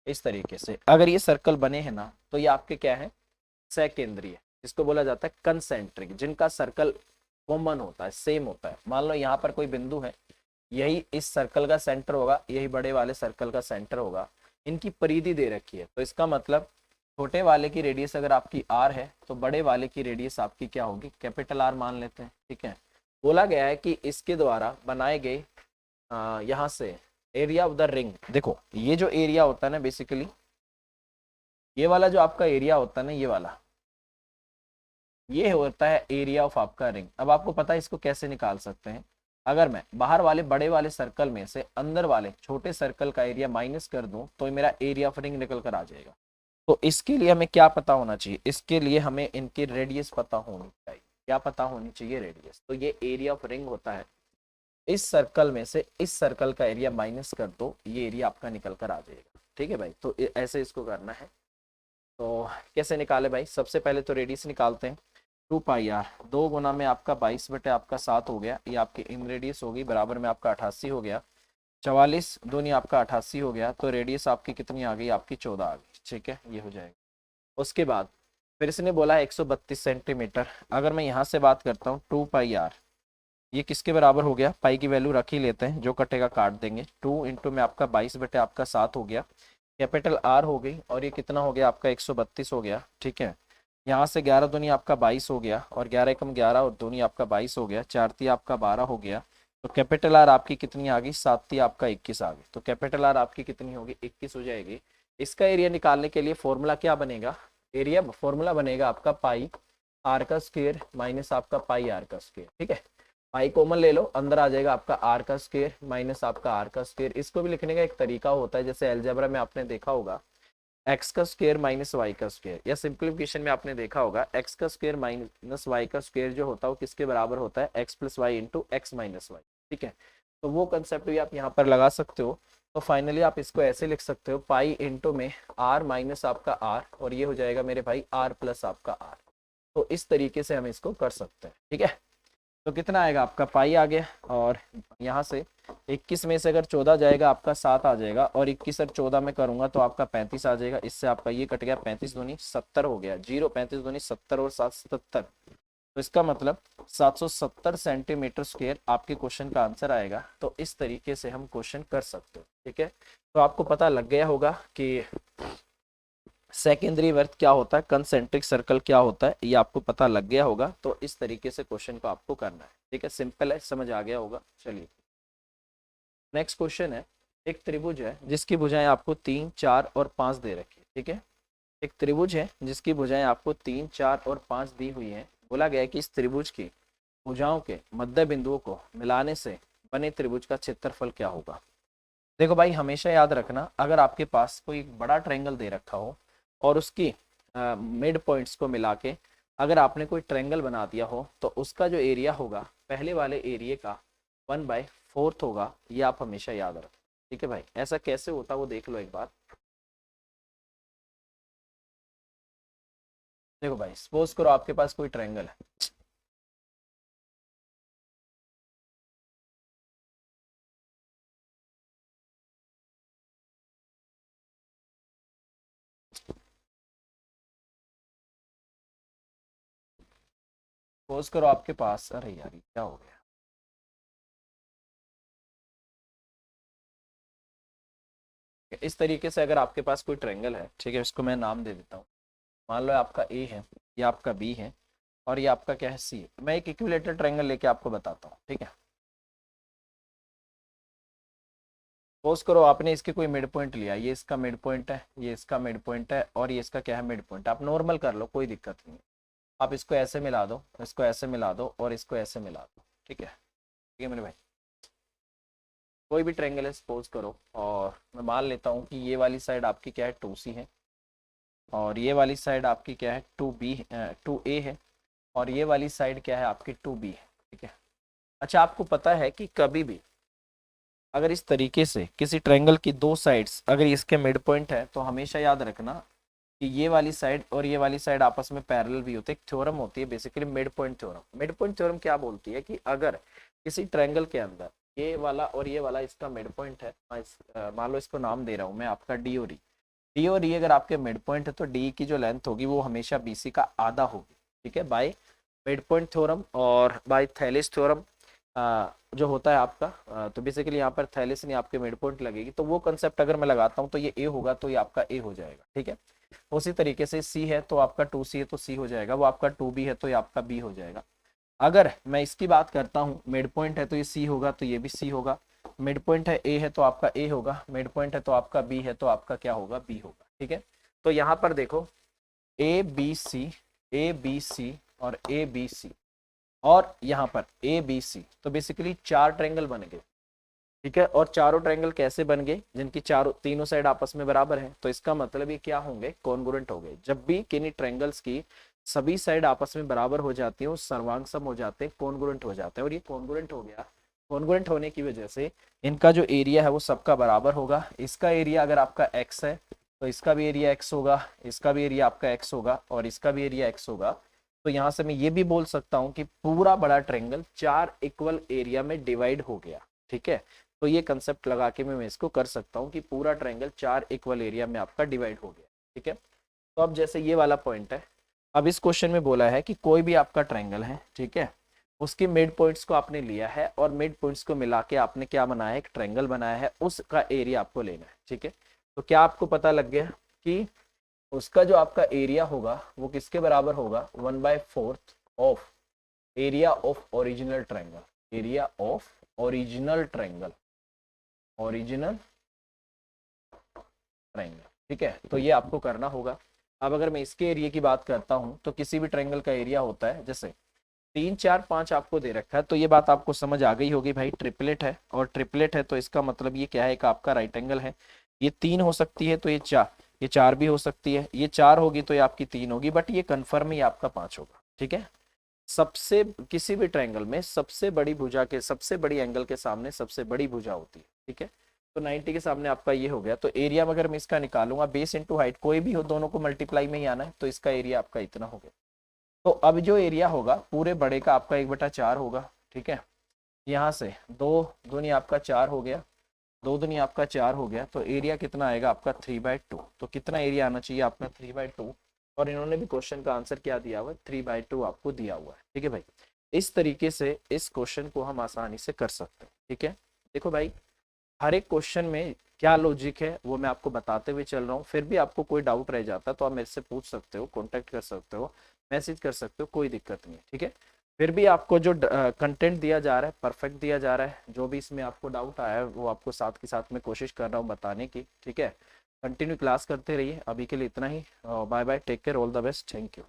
इस तरीके से अगर ये सर्कल बने हैं ना, तो ये आपके क्या है, सेकेंद्रीय, जिसको बोला जाता है कंसेंट्रिक, जिनका सर्कल कॉमन होता है, सेम होता है। मान लो यहाँ पर कोई बिंदु है, यही इस सर्कल का सेंटर होगा, यही बड़े वाले सर्कल का सेंटर होगा, इनकी परिधि दे रखी है, तो इसका मतलब छोटे वाले की रेडियस अगर आपकी आर है तो बड़े वाले की रेडियस आपकी क्या होगी, कैपिटल आर मान लेते हैं, ठीक है। बोला गया है कि इसके द्वारा बनाए गए यहाँ से एरिया ऑफ द रिंग, देखो ये जो एरिया होता है ना बेसिकली, ये वाला जो आपका एरिया होता है ना, ये वाला, ये होता है एरिया ऑफ आपका रिंग। अब आपको पता है इसको कैसे निकाल सकते हैं, अगर मैं बाहर वाले बड़े वाले सर्कल में से अंदर वाले छोटे सर्कल का एरिया माइनस कर दूं तो मेरा एरिया ऑफ रिंग निकल कर आ जाएगा। तो इसके लिए हमें क्या पता होना चाहिए, इसके लिए हमें इनकी रेडियस पता होनी चाहिए। क्या पता होनी चाहिए, रेडियस। तो ये एरिया ऑफ रिंग होता है, इस सर्कल में से इस सर्कल का एरिया माइनस कर दो, ये एरिया आपका निकल कर आ जाएगा। ठीक है भाई, तो ऐसे इसको करना है। तो कैसे निकाले भाई, सबसे पहले तो रेडियस निकालते हैं। 2 पाई आर, 2 गुना में आपका 22 बटे आपका 7 हो गया, ये आपकी इन रेडियस होगी, बराबर में आपका 88 हो गया। 44 दूनी आपका 88 हो गया, तो रेडियस आपकी कितनी आ गई, आपकी 14 आ गई। ठीक है, ये हो जाएगा। उसके बाद फिर इसने बोला है 132 सेंटीमीटर। अगर मैं यहाँ से बात करता हूँ 2 पाई आर, ये किसके बराबर हो गया, पाई की वैल्यू रख ही लेते हैं, जो कटेगा काट देंगे। 2 इंटू में आपका 22 बटे आपका 7 हो गया, कैपिटल आर हो गई, और ये कितना हो गया आपका 132 हो गया। ठीक है, यहाँ से 11 दूनी आपका 22 हो गया, और 11 एकम 11 और दूनी आपका 22 हो गया, 4 ती आपका 12 हो गया। तो कैपिटल आर आपकी कितनी आ गई, 7 ती आपका 21 आ गई। तो कैपिटल आर आपकी कितनी होगी, 21 हो जाएगी। इसका एरिया निकालने के लिए फॉर्मूला क्या बनेगा, एरिया फॉर्मूला बनेगा आपका पाई आर का स्क्वायर माइनस आपका पाई आर का स्क्वायर। ठीक है, पाई कॉमन ले लो, अंदर आ जाएगा आपका आर का स्क्वायर माइनस आपका आर का स्क्वायर। इसको भी लिखने का एक तरीका होता है, जैसे अलजेब्रा में आपने देखा होगा एक्स का स्क्वायर माइनस वाई का स्क्वायर, या सिंप्लीफिकेशन में आपने देखा होगा एक्स का स्क्वायर माइनस वाई का स्क्वायर जो होता है वो किसके बराबर होता है, X plus Y into X minus Y. ठीक है, तो वो कंसेप्ट भी आप यहाँ पर लगा सकते हो। तो फाइनली आप इसको ऐसे लिख सकते हो, पाई इंटू में आर माइनस आपका आर, और ये हो जाएगा मेरे भाई आर प्लस आपका आर। तो इस तरीके से हम इसको कर सकते हैं। ठीक है, तो कितना आएगा आपका पाई आ गया, और यहाँ से 21 में से अगर 14 जाएगा आपका 7 आ जाएगा, और 21 और 14 में करूंगा तो आपका 35 आ जाएगा। इससे आपका ये कट गया, 35 दूनी 70 हो गया, 0 35 दूनी 70 और 7 77। तो इसका मतलब 770 सेंटीमीटर स्क्वायर आपके क्वेश्चन का आंसर आएगा। तो इस तरीके से हम क्वेश्चन कर सकते हो। ठीक है, तो आपको पता लग गया होगा कि सेकेंडरी वर्थ क्या होता है, कंसेंट्रिक सर्कल क्या होता है, ये आपको पता लग गया होगा। तो इस तरीके से क्वेश्चन को आपको करना है। ठीक है, सिंपल है, समझ आ गया होगा। चलिए नेक्स्ट क्वेश्चन है, एक त्रिभुज है जिसकी भुजाएं आपको 3 4 और 5 दे रखी है। ठीक है, एक त्रिभुज है जिसकी भुजाएं आपको 3 4 और 5 दी हुई है। बोला गया है कि इस त्रिभुज की भुजाओं के मध्य बिंदुओं को मिलाने से बने त्रिभुज का क्षेत्रफल क्या होगा। देखो भाई, हमेशा याद रखना, अगर आपके पास कोई बड़ा ट्रायंगल दे रखा हो और उसकी मिड पॉइंट्स को मिला के अगर आपने कोई ट्रायंगल बना दिया हो, तो उसका जो एरिया होगा पहले वाले एरिया का 1/4 होगा। ये आप हमेशा याद रखें। ठीक है भाई, ऐसा कैसे होता है वो देख लो एक बार। देखो भाई, सपोज करो आपके पास कोई ट्रायंगल है, सपोज करो आपके पास, अरे यार ये क्या हो गया, इस तरीके से अगर आपके पास कोई ट्रायंगल है, ठीक है, इसको मैं नाम दे देता हूँ। मान लो आपका ए है, ये आपका बी है, और ये आपका क्या है, सी है। मैं एक इक्विलेटरल ट्रायंगल लेके आपको बताता हूँ। ठीक है, सपोज करो आपने इसके कोई मिड पॉइंट लिया, ये इसका मिड पॉइंट है, ये इसका मिड पॉइंट है, और ये इसका क्या है, मिड पॉइंट। आप नॉर्मल कर लो, कोई दिक्कत नहीं है। आप इसको ऐसे मिला दो, इसको ऐसे मिला दो, और इसको ऐसे मिला दो। ठीक है मेरे भाई, कोई भी ट्रायंगल है सपोज करो, और मैं मान लेता हूँ कि ये वाली साइड आपकी क्या है, 2C है, और ये वाली साइड आपकी क्या है, 2B 2A है, और ये वाली साइड क्या है आपकी 2B है। ठीक है, अच्छा आपको पता है कि कभी भी अगर इस तरीके से किसी ट्रायंगल की दो साइड्स अगर इसके मिड पॉइंट है, तो हमेशा याद रखना कि ये वाली साइड और ये वाली साइड आपस में पैरेलल भी होते हैं। एक थ्योरम होती है basically mid point theorem. Mid point theorem क्या बोलती है कि अगर किसी ट्रायंगल के अंदर ये वाला और ये वाला इसका मिड पॉइंट है, मान लो इसको नाम दे रहा हूँ मैं आपका डी और ई। डी और ई अगर आपके मिड पॉइंट है तो डी की जो लेंथ होगी वो हमेशा बीसी का आधा होगी। ठीक है, बाय मिड पॉइंट थ्योरम और बाय थैलिस थ्योरम जो होता है आपका। तो बेसिकली यहाँ पर थैलिस नहीं, आपके मिड पॉइंट लगेगी। तो वो कंसेप्ट अगर मैं लगाता हूँ तो ये ए होगा, तो ये आपका ए हो जाएगा। ठीक है, उसी तरीके से सी है तो आपका 2C है तो सी हो जाएगा, वो आपका 2B है तो ये आपका बी हो जाएगा। अगर मैं इसकी बात करता हूँ, मिड पॉइंट है तो ये सी होगा, तो ये भी सी होगा। मिड पॉइंट है ए है तो आपका ए होगा, मिड पॉइंट है तो आपका बी है तो आपका क्या होगा, बी होगा। ठीक है, तो यहाँ पर देखो A B C, A B C और ए बी सी, और यहाँ पर ए बी सी, तो बेसिकली 4 ट्रायंगल बन गए। ठीक है, और चारों ट्रायंगल कैसे बन गए, जिनकी चारों तीनों साइड आपस में बराबर है, तो इसका मतलब ये क्या होंगे, कॉन्ग्रुएंट हो गए। जब भी किन्हीं ट्रायंगल्स की सभी साइड आपस में बराबर हो जाती है, सर्वांग सम हो जाते हैं, कॉन्ग्रुएंट हो जाते हैं, और ये कॉन्ग्रुएंट हो गया। कॉन्ग्रुएंट होने की वजह से इनका जो एरिया है वो सबका बराबर होगा। इसका एरिया अगर आपका एक्स है तो इसका भी एरिया एक्स होगा, इसका भी एरिया आपका एक्स होगा, और इसका भी एरिया एक्स होगा। तो यहाँ से मैं ये भी बोल सकता हूँ कि पूरा बड़ा ट्रायंगल 4 इक्वल एरिया में डिवाइड हो गया। ठीक है, तो ये कंसेप्ट लगा के मैं इसको कर सकता हूँ कि पूरा ट्रायंगल 4 इक्वल एरिया में आपका डिवाइड हो गया। ठीक है, तो अब जैसे ये वाला पॉइंट है, अब इस क्वेश्चन में बोला है कि कोई भी आपका ट्रायंगल है, ठीक है, उसकी मिड पॉइंट्स को आपने लिया है और मिड पॉइंट्स को मिला के आपने क्या बनाया है, एक ट्रायंगल बनाया है, उसका एरिया आपको लेना है। ठीक है, तो क्या आपको पता लग गया कि उसका जो आपका एरिया होगा वो किसके बराबर होगा, 1/4 of area of original triangle, area of original triangle, original triangle. ठीक है, तो ये आपको करना होगा। अब अगर मैं इसके एरिया की बात करता हूँ, तो किसी भी ट्रायंगल का एरिया होता है, जैसे 3 4 5 आपको दे रखा है, तो ये बात आपको समझ आ गई होगी भाई, ट्रिपलेट है, और ट्रिपलेट है तो इसका मतलब ये क्या है, एक आपका राइट एंगल है। ये 3 हो सकती है तो ये 4 भी हो सकती है, ये 4 होगी तो ये आपकी 3 होगी, बट ये कन्फर्म ही आपका 5 होगा। ठीक है, सबसे किसी भी ट्रायंगल में सबसे बड़ी भुजा के सबसे बड़ी एंगल के सामने सबसे बड़ी भुजा होती है। ठीक है, तो 90 के सामने आपका ये हो गया, तो एरिया अगर मैं इसका निकालूंगा, बेस इंटू हाइट कोई भी हो, दोनों को मल्टीप्लाई में ही आना है, तो इसका एरिया आपका इतना हो गया। तो अब जो एरिया होगा पूरे बड़े का आपका 1/4 होगा। ठीक है, यहाँ से 2 दूनी आपका 4 हो गया, 2 दूनी आपका 4 हो गया, तो एरिया कितना आएगा आपका 3/2। तो कितना एरिया आना चाहिए आपका 3/2, और इन्होंने भी क्वेश्चन का आंसर क्या दिया हुआ है, 3/2 आपको दिया हुआ है। ठीक है भाई, इस तरीके से इस क्वेश्चन को हम आसानी से कर सकते हैं। ठीक है, देखो भाई, हर एक क्वेश्चन में क्या लॉजिक है वो मैं आपको बताते हुए चल रहा हूँ। फिर भी आपको कोई डाउट रह जाता है तो आप मेरे से पूछ सकते हो, कॉन्टेक्ट कर सकते हो, मैसेज कर सकते हो, कोई दिक्कत नहीं है। ठीक है, फिर भी आपको जो कंटेंट दिया जा रहा है परफेक्ट दिया जा रहा है, जो भी इसमें आपको डाउट आया है वो आपको साथ के साथ में कोशिश कर रहा हूँ बताने की। ठीक है, कंटिन्यू क्लास करते रहिए। अभी के लिए इतना ही, bye bye, take care, all the best, thank you.